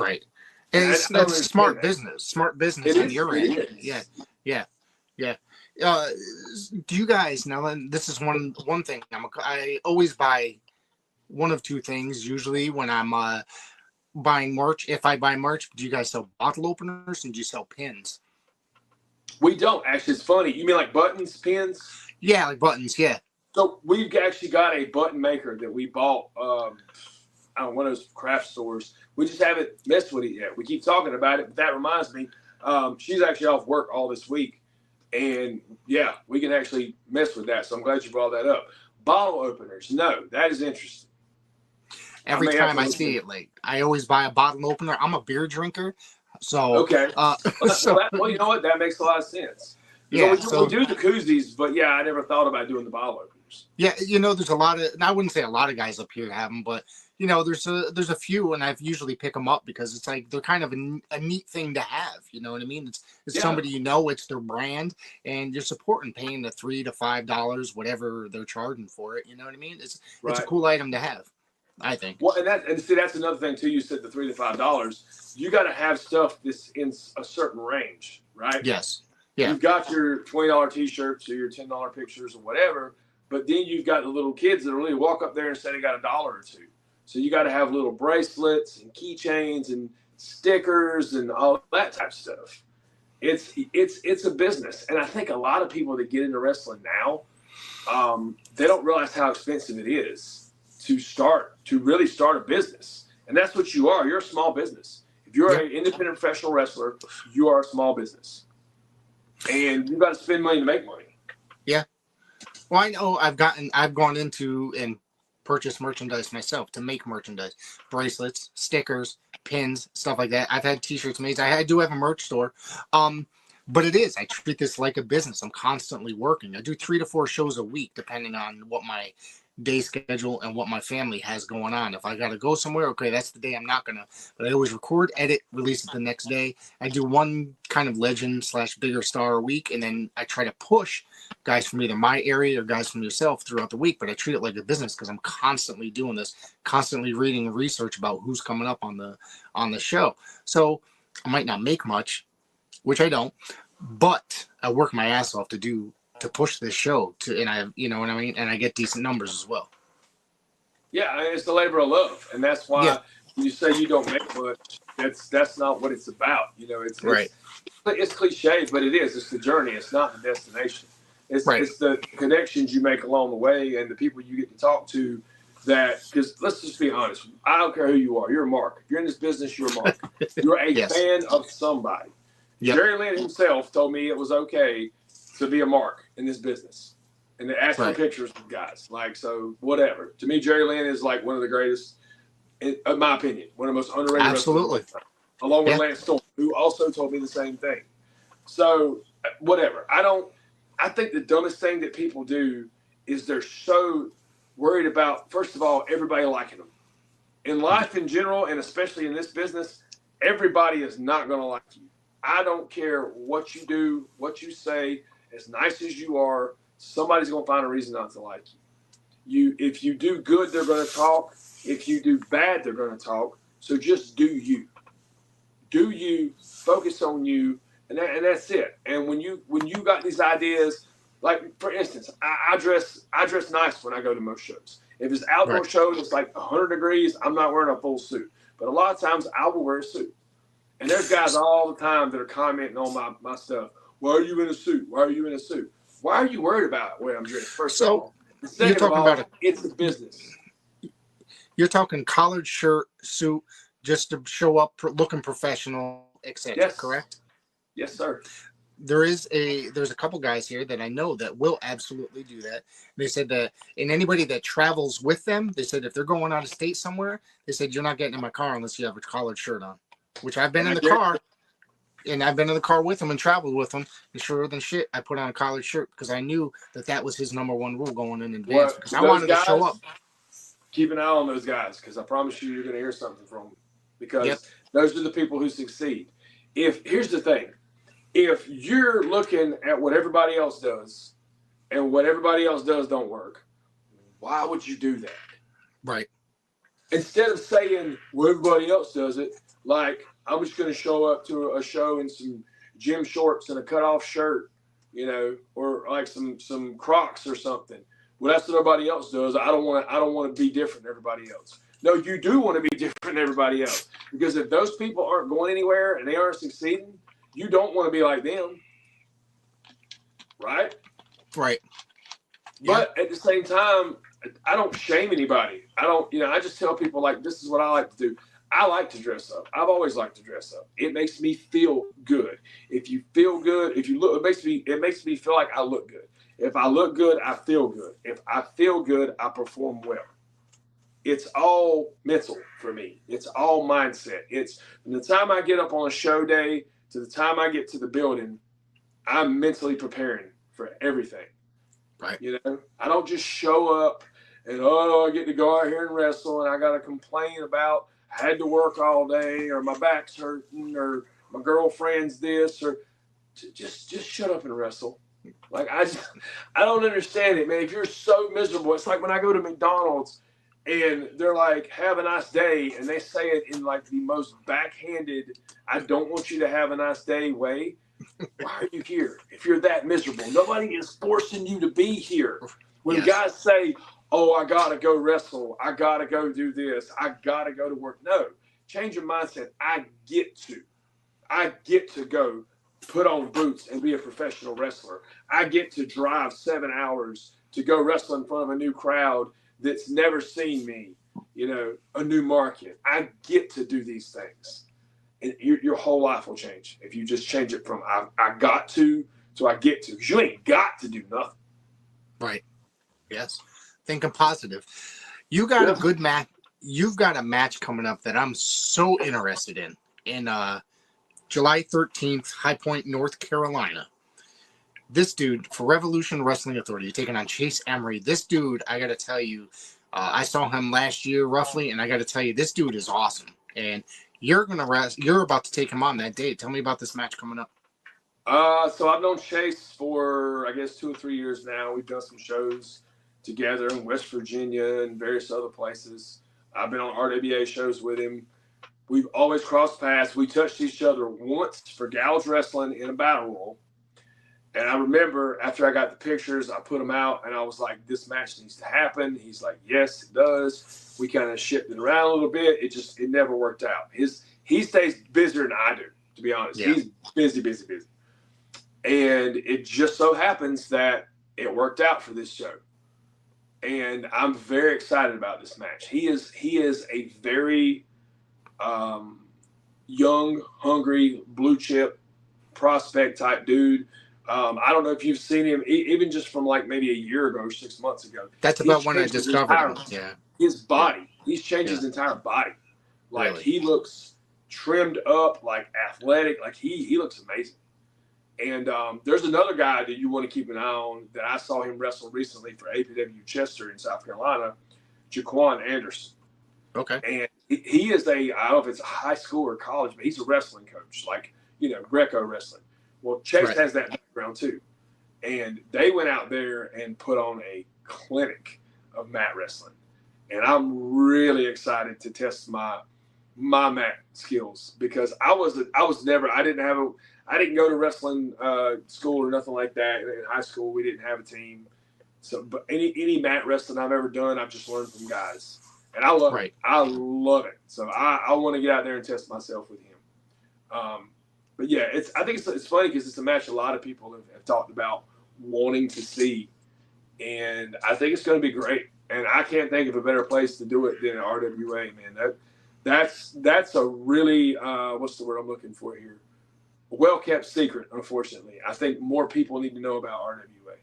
Right. And that's smart business. Smart business on your end. Yeah. Do you guys now? Then this is one thing. I always buy one of 2 things usually when I'm buying merch. If I buy merch, do you guys sell bottle openers and do you sell pins? We don't actually. It's funny. You mean like buttons, pins? Yeah, like buttons. Yeah. So we've actually got a button maker that we bought. One of those craft stores. We just haven't messed with it yet. We keep talking about it, but that reminds me, she's actually off work all this week, and yeah, we can actually mess with that. So I'm glad you brought that up. Bottle openers, no, that is interesting. Every time I see it, like I always buy a bottle opener. I'm a beer drinker, so okay. Well, you know what? That makes a lot of sense. Yeah, we do the koozies, but yeah, I never thought about doing the bottle openers. Yeah, there's a lot of, and I wouldn't say a lot of guys up here have them, but there's a few, and I've usually pick them up because it's like they're kind of a neat thing to have. You know what I mean? It's somebody it's their brand, and you're supporting paying the $3 to $5 whatever they're charging for it. You know what I mean? It's a cool item to have, I think. Well, and see that's another thing too. You said the $3 to $5. You got to have stuff that's in a certain range, right? Yes. Yeah. You've got your $20 T-shirts or your $10 pictures or whatever, but then you've got the little kids that really walk up there and say they got $1 or $2. So you got to have little bracelets and keychains and stickers and all that type of stuff. It's a business, and I think a lot of people that get into wrestling now, they don't realize how expensive it is to really start a business, and that's what you are. You're a small business. If you're an independent professional wrestler, you are a small business, and you got to spend money to make money. Yeah. Well, I know I've gone into and purchased merchandise myself to make merchandise, bracelets, stickers, pins, stuff like that. I've had T-shirts made. I do have a merch store. But I treat this like a business. I'm constantly working. I do 3 to 4 shows a week, depending on what my day schedule and what my family has going on. If I got to go somewhere, okay, that's the day I'm not going to. But I always record, edit, release it the next day. I do one kind of legend / bigger star a week, and then I try to push guys from either my area or guys from yourself throughout the week. But I treat it like a business because I'm constantly doing this, constantly reading and research about who's coming up on the show. So I might not make much, which I don't, but I work my ass off to push this show and I, you know what I mean? And I get decent numbers as well. Yeah. It's the labor of love. And that's why you say you don't make much. That's not what it's about. You know, it's cliche, but it is. It's the journey. It's not the destination. It's the connections you make along the way and the people you get to talk to because let's just be honest. I don't care who you are. You're a mark. If you're in this business, you're a mark. You're a fan of somebody. Yep. Jerry Lynn himself told me it was okay to be a mark in this business and to ask for pictures of guys. Like, so whatever. To me, Jerry Lynn is like one of the greatest, in my opinion, one of the most underrated. Absolutely. Along with Lance Storm, who also told me the same thing. So whatever. I think the dumbest thing that people do is they're so worried about, first of all, everybody liking them. In life in general, and especially in this business, everybody is not going to like you. I don't care what you do, what you say, as nice as you are, somebody's going to find a reason not to like you. If you do good, they're going to talk. If you do bad, they're going to talk. So just do you. Do you, focus on you, and that's it. And when you got these ideas, like for instance, I dress nice when I go to most shows. If it's outdoor shows, it's like 100 degrees, I'm not wearing a full suit. But a lot of times I will wear a suit. And there's guys all the time that are commenting on my stuff. Why are you in a suit? Why are you in a suit? Why are you worried about the way I'm dressed? First of all. Second of all, it's a business. You're talking collared shirt, suit, just to show up looking professional, etc. Correct? Yes, sir. There's a couple guys here that I know that will absolutely do that. They said that, and anybody that travels with them, they said if they're going out of state somewhere, they said you're not getting in my car unless you have a collared shirt on. Which I've been in the car, and I've been in the car with him and traveled with him. And sure than shit, I put on a collared shirt because I knew that was his number one rule going in advance. Because I wanted to show up. Keep an eye on those guys because I promise you're going to hear something from them. Because those are the people who succeed. Here's the thing. If you're looking at what everybody else does and what everybody else does don't work, why would you do that? Right. Instead of saying, well, everybody else does it, like, I'm just going to show up to a show in some gym shorts and a cutoff shirt, you know, or like some Crocs or something. Well, that's what everybody else does. I don't want to be different than everybody else. No, you do want to be different than everybody else. Because if those people aren't going anywhere and they aren't succeeding, you don't want to be like them. Right? Right. But at the same time, I don't shame anybody. I just tell people, like, this is what I like to do. I like to dress up. I've always liked to dress up. It makes me feel good. If you feel good, if you look, it makes me feel like I look good. If I look good, I feel good. If I feel good, I perform well. It's all mental for me. It's all mindset. It's from the time I get up on a show day to the time I get to the building, I'm mentally preparing for everything. Right. You know, I don't just show up and, I get to go out here and wrestle and I got to complain about I had to work all day or my back's hurting or my girlfriend's this or just shut up and wrestle. Like, I don't understand it, man. If you're so miserable, it's like when I go to McDonald's and they're like, have a nice day. And they say it in like the most backhanded, I don't want you to have a nice day way. Why are you here if you're that miserable? Nobody is forcing you to be here. When Yes. guys say, oh, I got to go wrestle, I got to go do this, I got to go to work. No, change your mindset. I get to go put on boots and be a professional wrestler. I get to drive 7 hours to go wrestle in front of a new crowd that's never seen me, a new market. I get to do these things. And your whole life will change if you just change it from I got to I get to. Because you ain't got to do nothing. Right. Yes. Thinking positive. You got a good match. You've got a match coming up that I'm so interested in July 13th, High Point, North Carolina. This dude, for Revolution Wrestling Authority, you're taking on Chase Emery. This dude, I got to tell you, I saw him last year roughly, and I got to tell you, this dude is awesome. And you're about to take him on that day. Tell me about this match coming up. So I've known Chase for, I guess, 2 or 3 years now. We've done some shows together in West Virginia and various other places. I've been on RWA shows with him. We've always crossed paths. We touched each other once for Gals Wrestling in a battle royal. And I remember after I got the pictures, I put them out, and I was like, this match needs to happen. He's like, yes, it does. We kind of shifted around a little bit. It never worked out. He stays busier than I do, to be honest. Yeah. He's busy. And it just so happens that it worked out for this show. And I'm very excited about this match. He is a very young, hungry, blue chip prospect type dude. I don't know if you've seen him, even just from like maybe a year ago or 6 months ago. That's about when I discovered him. Yeah. His body. He's changed his entire body. Like, really? He looks trimmed up, like athletic. Like, he looks amazing. And there's another guy that you want to keep an eye on that I saw him wrestle recently for APW Chester in South Carolina, Jaquan Anderson. Okay. And he is I don't know if it's a high school or college, but he's a wrestling coach, like, Greco wrestling. Well, Chase has that background too. And they went out there and put on a clinic of mat wrestling. And I'm really excited to test my mat skills, because I didn't go to wrestling school or nothing like that. In high school, we didn't have a team. So, but any mat wrestling I've ever done, I've just learned from guys. And I love it. I love it. So I want to get out there and test myself with him. But yeah, I think it's funny because it's a match a lot of people have talked about wanting to see, and I think it's going to be great. And I can't think of a better place to do it than RWA, man. That's a really what's the word I'm looking for here? A well-kept secret, unfortunately. I think more people need to know about RWA.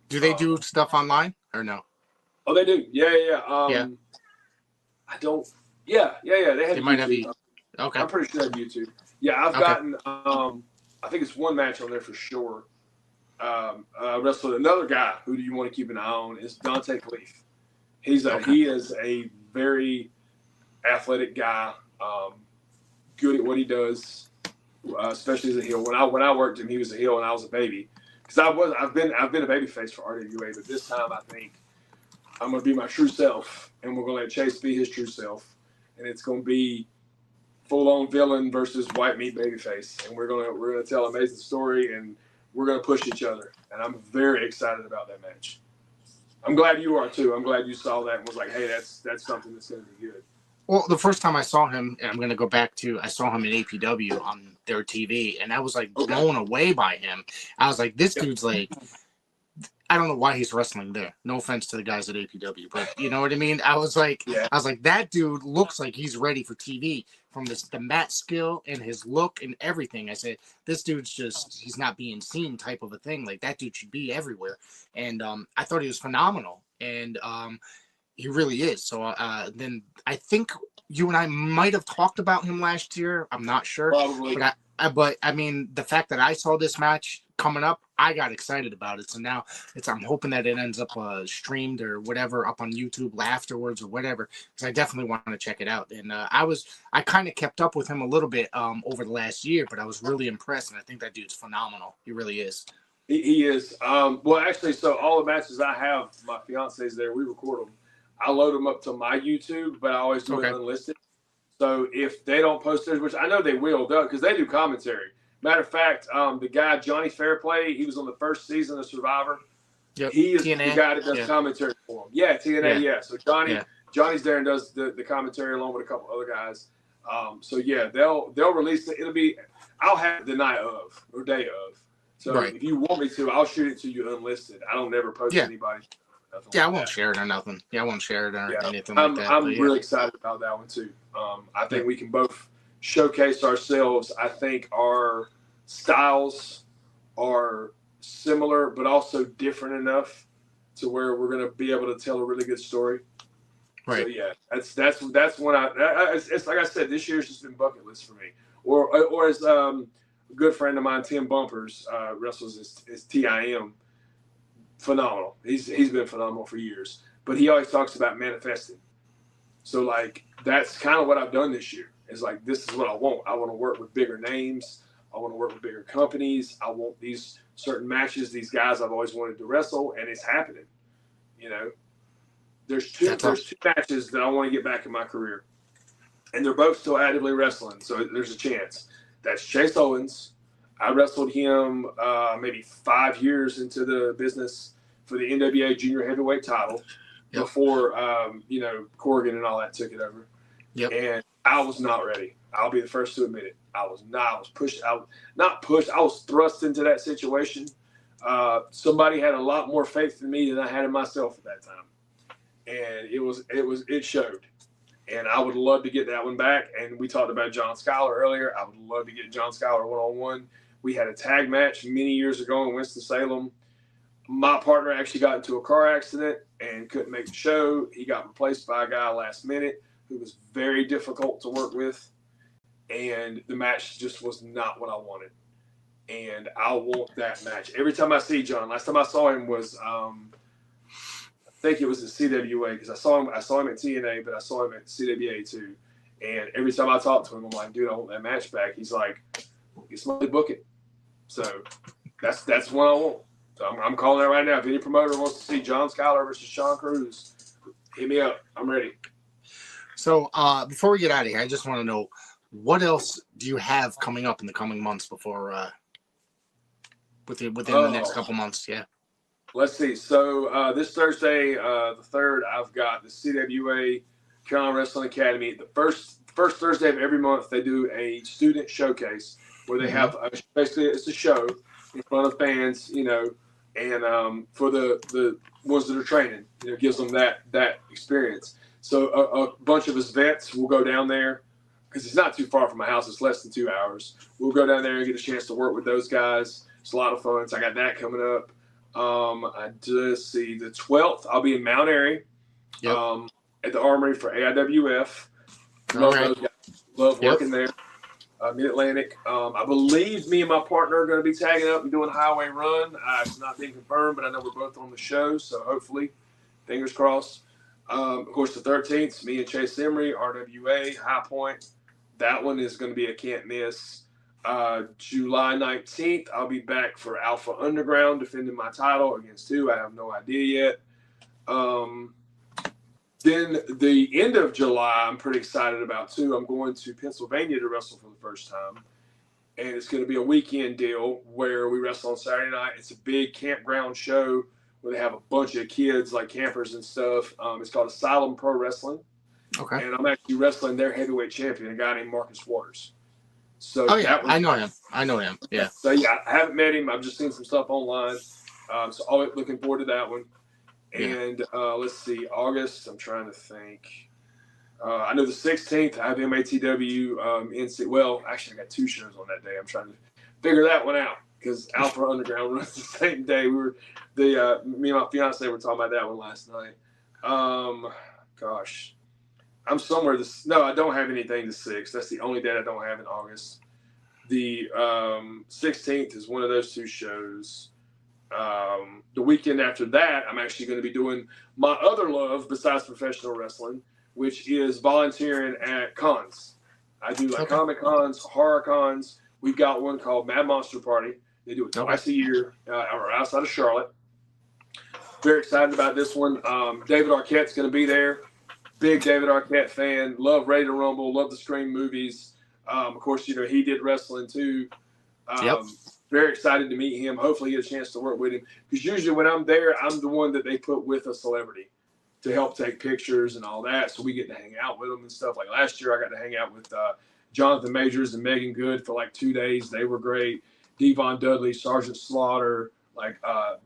Do they do stuff online or no? Oh, they do. Yeah. I don't. Yeah. They might have. Okay. I'm pretty sure they have YouTube. Yeah, I've gotten. I think it's one match on there for sure. Wrestled another guy who do you want to keep an eye on is Dante Cleef. He is a very athletic guy, good at what he does, especially as a heel. When I worked him, he was a heel and I was a baby. Because I've been a baby face for RWA, but this time I think I'm gonna be my true self, and we're gonna let Chase be his true self, and it's gonna be full-on villain versus white meat babyface, and we're gonna tell an amazing story, and we're gonna push each other, and I'm very excited about that match. I'm glad you are too. I'm glad you saw that and was like, hey, that's something that's gonna be good. Well, the first time I saw him, and I'm gonna go back to, I saw him in APW on their TV, and I was like blown away by him. I was like, this dude's like, I don't know why he's wrestling there. No offense to the guys at APW, but you know what I mean? I was like, that dude looks like he's ready for TV from the mat skill and his look and everything. I said, this dude's he's not being seen type of a thing. Like, that dude should be everywhere. And I thought he was phenomenal. And he really is. So then I think you and I might have talked about him last year. I'm not sure. Probably. But I mean, the fact that I saw this match coming up, I got excited about it. So now I'm hoping that it ends up streamed or whatever up on YouTube afterwards or whatever, because I definitely want to check it out. And I kind of kept up with him a little bit over the last year, but I was really impressed, and I think that dude's phenomenal. He really is. He is. Well, actually, so all the matches I have, my fiance's there, we record them. I load them up to my YouTube, but I always do it unlisted. So if they don't post theirs, which I know they will, because they do commentary. Matter of fact, the guy Johnny Fairplay, he was on the first season of Survivor. Yep. He is TNA. the guy that does commentary for him. Yeah, TNA. Yeah. So Johnny's there and does the commentary along with a couple other guys. So yeah, they'll release it. I'll have it the night of or day of. So if you want me to, I'll shoot it to you unlisted. I don't never post anybody. Yeah, I won't share it or nothing. Yeah, I won't share it or anything like that. I'm really excited about that one too. I think we can both showcase ourselves. I think our styles are similar, but also different enough to where we're going to be able to tell a really good story. Right. So yeah, that's when it's like I said, this year's just been bucket list for me. Or as a good friend of mine, Tim Bumpers, wrestles as TIM. Phenomenal. He's been phenomenal for years, but he always talks about manifesting. So like that's kind of what I've done this year. It's like this is what I want. I want to work with bigger names. I want to work with bigger companies. I want these certain matches, these guys I've always wanted to wrestle, and it's happening. You know, there's two matches that I want to get back in my career, and they're both still actively wrestling. So there's a chance. That's Chase Owens. I wrestled him maybe 5 years into the business for the NWA Junior Heavyweight title before, Corrigan and all that took it over. Yep. And I was not ready. I'll be the first to admit it. I was not. I was pushed out. Not pushed. I was thrust into that situation. Somebody had a lot more faith in me than I had in myself at that time. And it showed. And I would love to get that one back. And we talked about John Schuyler earlier. I would love to get John Schuyler one-on-one. We had a tag match many years ago in Winston-Salem. My partner actually got into a car accident and couldn't make the show. He got replaced by a guy last minute who was very difficult to work with. And the match just was not what I wanted. And I want that match. Every time I see John, last time I saw him was, I think it was at CWA because I saw him at TNA, but I saw him at CWA too. And every time I talk to him, I'm like, dude, I want that match back. He's like, get somebody to book it. So that's what I want. So I'm calling it right now. If any promoter wants to see John Schuyler versus Sean Cruz, hit me up. I'm ready. So before we get out of here, I just want to know, what else do you have coming up in the coming months before within the next couple months? Yeah. Let's see. So this Thursday, the 3rd, I've got the CWA Carolina Wrestling Academy. The first Thursday of every month, they do a student showcase where they have basically it's a show in front of fans, and for the ones that are training, gives them that experience. So a bunch of us vets will go down there because it's not too far from my house. It's less than 2 hours. We'll go down there and get a chance to work with those guys. It's a lot of fun. So I got that coming up. I just see the 12th. I'll be in Mount Airy, at the Armory for AIWF. Love those guys. Love working there. Mid-Atlantic. I believe me and my partner are going to be tagging up and doing Highway Run. It's not being confirmed, but I know we're both on the show, so hopefully, fingers crossed. Of course, the 13th, me and Chase Emery, RWA, High Point. That one is going to be a can't miss. July 19th, I'll be back for Alpha Underground, defending my title against who? I have no idea yet. Then the end of July, I'm pretty excited about too. I'm going to Pennsylvania to wrestle for the first time. And it's going to be a weekend deal where we wrestle on Saturday night. It's a big campground show where they have a bunch of kids, like campers and stuff. It's called Asylum Pro Wrestling. Okay. And I'm actually wrestling their heavyweight champion, a guy named Marcus Waters. So I know him. Yeah. So yeah, I haven't met him. I've just seen some stuff online. So always looking forward to that one. And let's see, August, I'm trying to think. I know the 16th, I have MATW NC. Well, actually, I got 2 shows on that day. I'm trying to figure that one out because Alpha Underground runs the same day. Me and my fiance were talking about that one last night. Gosh, I'm somewhere. No, I don't have anything the 6th. That's the only date I don't have in August. The 16th is one of those 2 shows. The weekend after that, I'm actually going to be doing my other love besides professional wrestling, which is volunteering at cons. I do Comic Cons, horror cons. We've got one called Mad Monster Party. They do it twice a year outside of Charlotte. Very excited about this one. David Arquette's going to be there. Big David Arquette fan. Love Ready to Rumble. Love the Scream movies. Of course, he did wrestling too. Yep. Very excited to meet him. Hopefully get a chance to work with him. Because usually when I'm there, I'm the one that they put with a celebrity to help take pictures and all that. So we get to hang out with them and stuff. Like last year, I got to hang out with Jonathan Majors and Megan Good for like 2 days. They were great. Devon Dudley, Sergeant Slaughter, like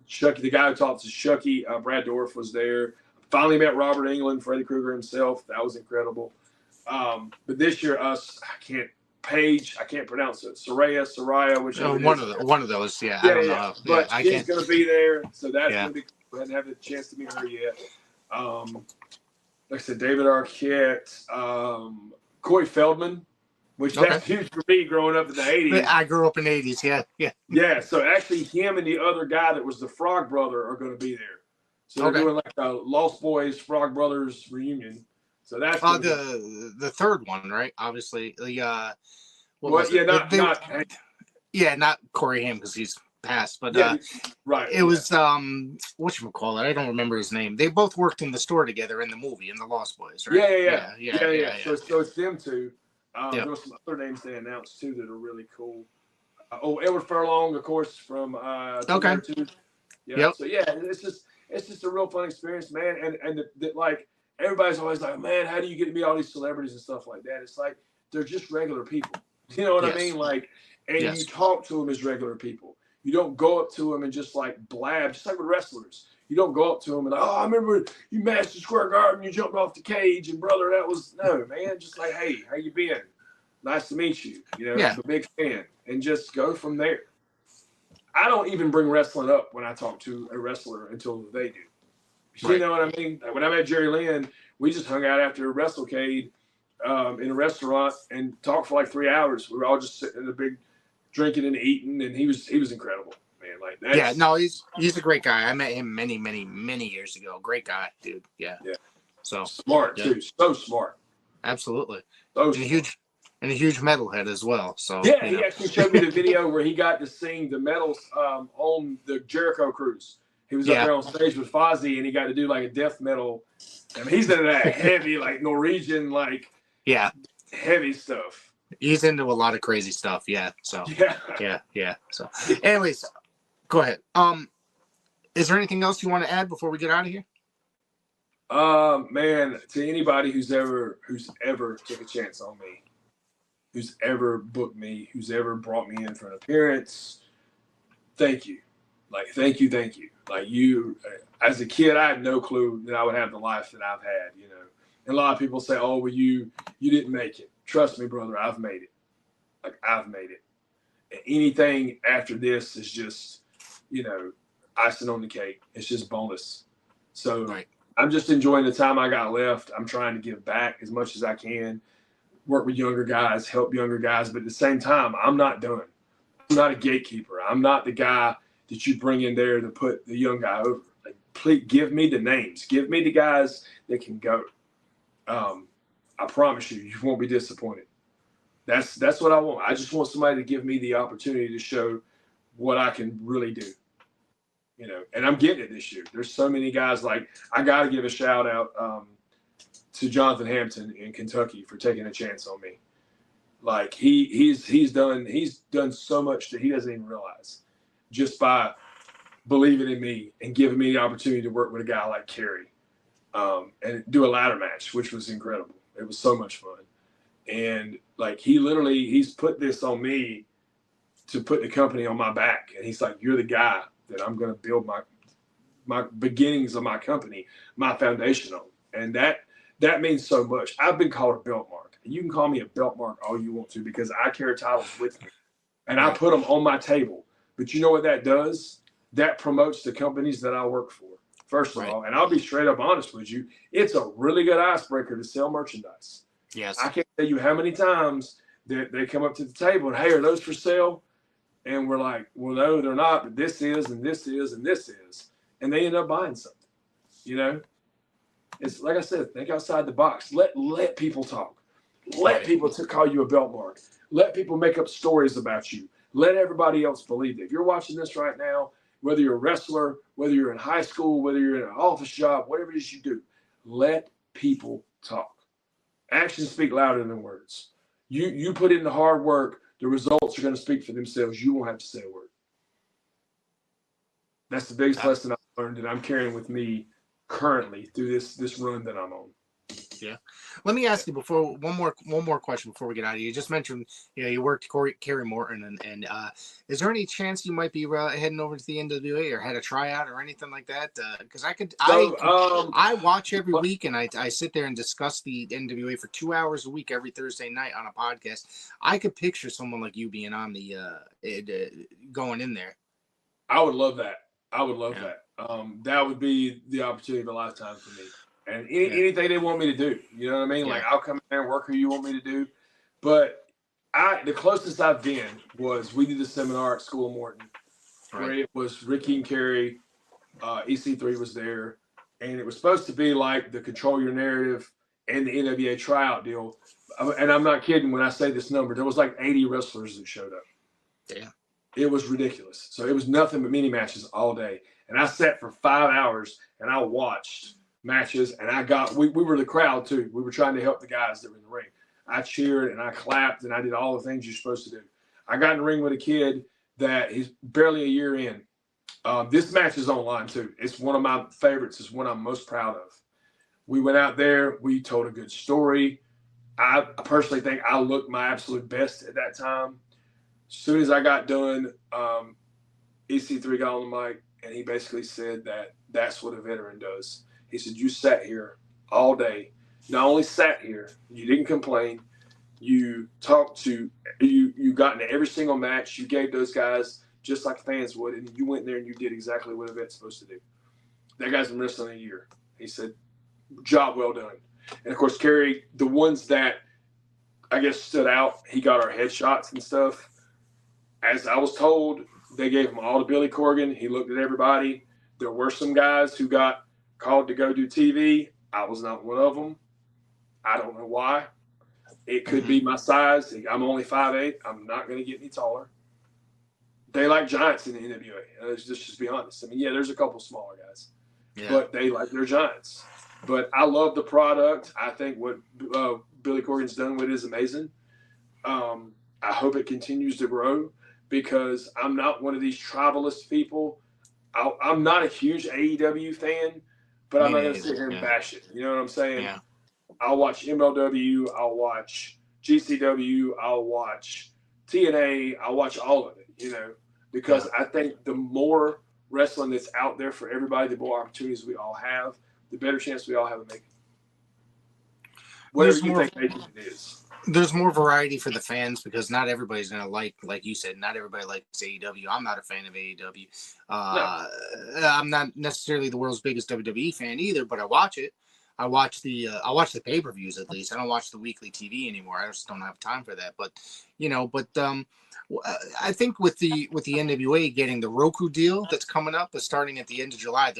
Chucky, the guy who talks to Chucky, Brad Dorff was there. Finally met Robert Englund, Freddy Krueger himself. That was incredible. But this year, I can't pronounce it. Soraya, which one of those. Yeah, yeah, I don't know. yeah. But I she's can't. going to be there, so that's going to be. I haven't had a chance to meet her yet. Like I said, David Arquette, Corey Feldman, which that's huge for me growing up in the 80s. I grew up in the 80s. Yeah. Yeah. So actually, him and the other guy that was the Frog Brother are going to be there. So they're doing like a Lost Boys Frog Brothers reunion. So that's the third one, right? Obviously, not Corey Haim because he's passed, but right. It was whatchamacallit, I don't remember his name. They both worked in the store together in the movie in the Lost Boys, right? Yeah. So it's them two. There were some other names they announced too that are really cool. Edward Furlong, of course, from okay. Yeah. So it's just a real fun experience, man. And like everybody's always like, man, how do you get to meet all these celebrities and stuff like that? It's like they're just regular people. You know what I mean? Like, and you talk to them as regular people. You don't go up to them and just like blab, just like with wrestlers. You don't go up to them and like, oh, I remember you Madison Square Garden, you jumped off the cage, and brother, that was no, man. Just like, hey, how you been? Nice to meet you. You know, I'm a big fan, and just go from there. I don't even bring wrestling up when I talk to a wrestler until they do. You know what I mean? Like when I met Jerry Lynn, we just hung out after WrestleCade in a restaurant and talked for like 3 hours. We were all just sitting in the big drinking and eating, and he was incredible, man. Like he's a great guy. I met him many years ago. Great guy, dude. Yeah. So smart too. So smart. Absolutely. So and a huge metalhead as well. So he actually showed me the video where he got to sing the medals on the Jericho cruise. He was up there on stage with Fozzy, and he got to do like a death metal. I mean, he's into that heavy, like Norwegian, like heavy stuff. He's into a lot of crazy stuff. Yeah. So yeah. So, anyways, go ahead. Is there anything else you want to add before we get out of here? Man, to anybody who's ever took a chance on me, who's ever booked me, who's ever brought me in for an appearance, thank you. Like, thank you. Like you, as a kid, I had no clue that I would have the life that I've had, you know. And a lot of people say, oh, well, you didn't make it. Trust me, brother, I've made it. Like, I've made it. And anything after this is just, you know, icing on the cake. It's just bonus. So I'm just enjoying the time I got left. I'm trying to give back as much as I can, work with younger guys, help younger guys. But at the same time, I'm not done. I'm not a gatekeeper. I'm not the guy that you bring in there to put the young guy over. Like, please give me the names. Give me the guys that can go. I promise you won't be disappointed. That's what I want. I just want somebody to give me the opportunity to show what I can really do. You know, and I'm getting it this year. There's so many guys. Like, I got to give a shout out to Jonathan Hampton in Kentucky for taking a chance on me. Like, he's done so much that he doesn't even realize, just by believing in me and giving me the opportunity to work with a guy like Kerry and do a ladder match, which was incredible. It was so much fun. And like, he's put this on me to put the company on my back. And he's like, you're the guy that I'm going to build my beginnings of my company, my foundation on. And that means so much. I've been called a belt mark. And you can call me a belt mark all you want to, because I carry titles with me and I put them on my table. But you know what that does? That promotes the companies that I work for, first of all. And I'll be straight up honest with you. It's a really good icebreaker to sell merchandise. Yes. I can't tell you how many times that they come up to the table and, hey, are those for sale? And we're like, well, no, they're not, but this is, and this is, and this is. And they end up buying something, you know? It's like I said, think outside the box. Let people talk. Let people call you a belt mark. Let people make up stories about you. Let everybody else believe it. If you're watching this right now, whether you're a wrestler, whether you're in high school, whether you're in an office job, whatever it is you do, let people talk. Actions speak louder than words. You put in the hard work The results are going to speak for themselves. You won't have to say a word. That's the biggest lesson I've learned that I'm carrying with me currently through this run that I'm on. Yeah. Let me ask you one more question before we get out of here. You just mentioned, you worked Kerry Morton, and is there any chance you might be heading over to the NWA or had a tryout or anything like that? Because I watch every week, and I sit there and discuss the NWA for 2 hours a week every Thursday night on a podcast. I could picture someone like you being on the going in there. I would love that. That. That would be the opportunity of a lifetime for me. And anything they want me to do, you know what I mean? Like, I'll come in there and work who you want me to do. But the closest I've been was we did a seminar at School of Morton where it was Ricky and Kerry, EC3 was there, and it was supposed to be like the Control Your Narrative and the NWA tryout deal. And I'm not kidding when I say this number. There was like 80 wrestlers that showed up. Yeah. It was ridiculous. So it was nothing but mini matches all day. And I sat for 5 hours and I watched matches, and we were the crowd too. We were trying to help the guys that were in the ring. I cheered and I clapped and I did all the things you're supposed to do. I got in the ring with a kid that he's barely a year in. This match is online too. It's one of my favorites. It's one I'm most proud of. We went out there. We told a good story. I personally think I looked my absolute best at that time. As soon as I got done, EC3 got on the mic and he basically said that's what a veteran does. He said, you sat here all day. Not only sat here, you didn't complain. You talked to, you got into every single match. You gave those guys just like fans would, and you went there and you did exactly what a vet's supposed to do. That guy's been wrestling a year. He said, job well done. And, of course, Kerry, the ones that I guess stood out, he got our headshots and stuff. As I was told, they gave him all to Billy Corgan. He looked at everybody. There were some guys who got called to go do TV. I was not one of them. I don't know why. It could be my size. I'm only 5'8". I'm not going to get any taller. They like giants in the NWA. Let's just be honest. I mean, yeah, there's a couple smaller guys, but they like their giants. But I love the product. I think what Billy Corgan's done with it is amazing. I hope it continues to grow because I'm not one of these tribalist people. I'm not a huge AEW fan, but I'm not going to sit here and bash it. You know what I'm saying? Yeah. I'll watch MLW. I'll watch GCW. I'll watch TNA. I'll watch all of it, because I think the more wrestling that's out there for everybody, the more opportunities we all have, the better chance we all have of making it. Whatever you think making it is. There's more variety for the fans because not everybody's going to like you said, not everybody likes AEW. I'm not a fan of AEW. No. I'm not necessarily the world's biggest WWE fan either, but I watch it. I watch the pay-per-views at least. I don't watch the weekly TV anymore. I just don't have time for that. But, I think with the NWA getting the Roku deal that's coming up, starting at the end of July,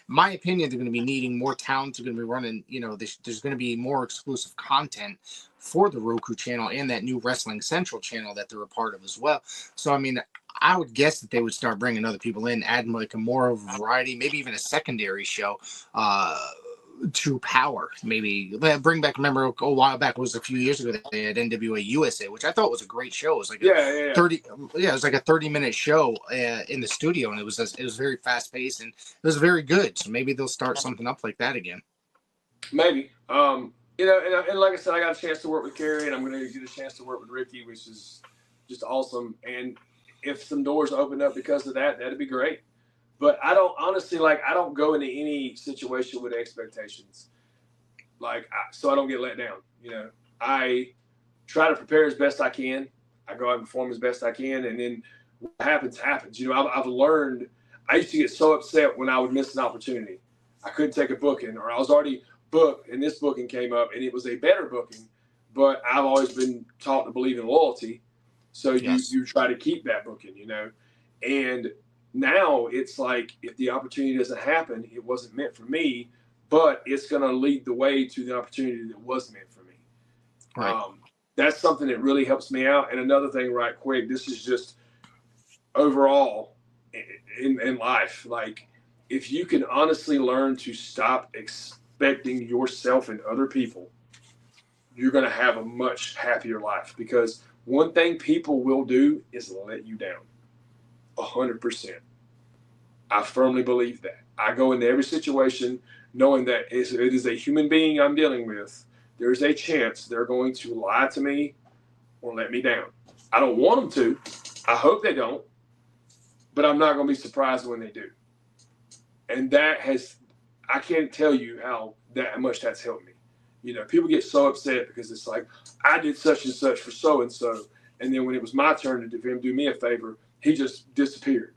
my opinion, they're going to be needing more towns. They're going to be running, there's going to be more exclusive content for the Roku channel and that new Wrestling Central channel that they're a part of as well. So, I mean, I would guess that they would start bringing other people in, adding like a more of a variety, maybe even a secondary show, to Power. Maybe bring back, remember a while back, it was a few years ago that they had NWA USA, which I thought was a great show. It was like it was like a 30-minute show in the studio, and it was very fast paced and it was very good. So maybe they'll start something up like that again. Maybe. And like I said, I got a chance to work with Kerry, and I'm going to get a chance to work with Ricky, which is just awesome. And if some doors open up because of that, that'd be great. But I don't go into any situation with expectations, so I don't get let down. I try to prepare as best I can. I go out and perform as best I can, and then what happens. I've learned. I used to get so upset when I would miss an opportunity. I couldn't take a booking, or I was already booked, and this booking came up, and it was a better booking. But I've always been taught to believe in loyalty, so you try to keep that booking, and now it's like if the opportunity doesn't happen, it wasn't meant for me, but it's going to lead the way to the opportunity that was meant for me. Right. That's something that really helps me out. And another thing right quick, this is just overall in life. Like if you can honestly learn to stop expecting yourself and other people, you're going to have a much happier life because one thing people will do is let you down. 100%. I firmly believe that. I go into every situation knowing that it is a human being I'm dealing with. There's a chance they're going to lie to me or let me down. I don't want them to. I hope they don't. But I'm not going to be surprised when they do. And that has, I can't tell you how that much that's helped me. You know, people get so upset because it's like, I did such and such for so and so. And then when it was my turn to do him do me a favor, he just disappeared.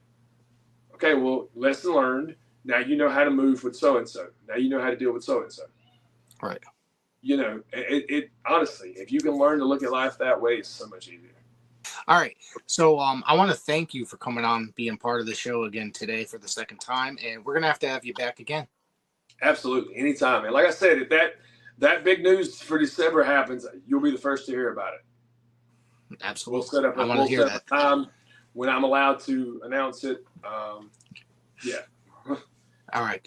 Okay, well, lesson learned. Now you know how to move with so and so. Now you know how to deal with so and so. Right. You know, it honestly, if you can learn to look at life that way, it's so much easier. All right. So I want to thank you for coming on, being part of the show again today for the second time, and we're gonna have you back again. Absolutely, anytime. And like I said, if that big news for December happens, you'll be the first to hear about it. Absolutely. We'll set up a time when I'm allowed to announce it. Yeah. All right.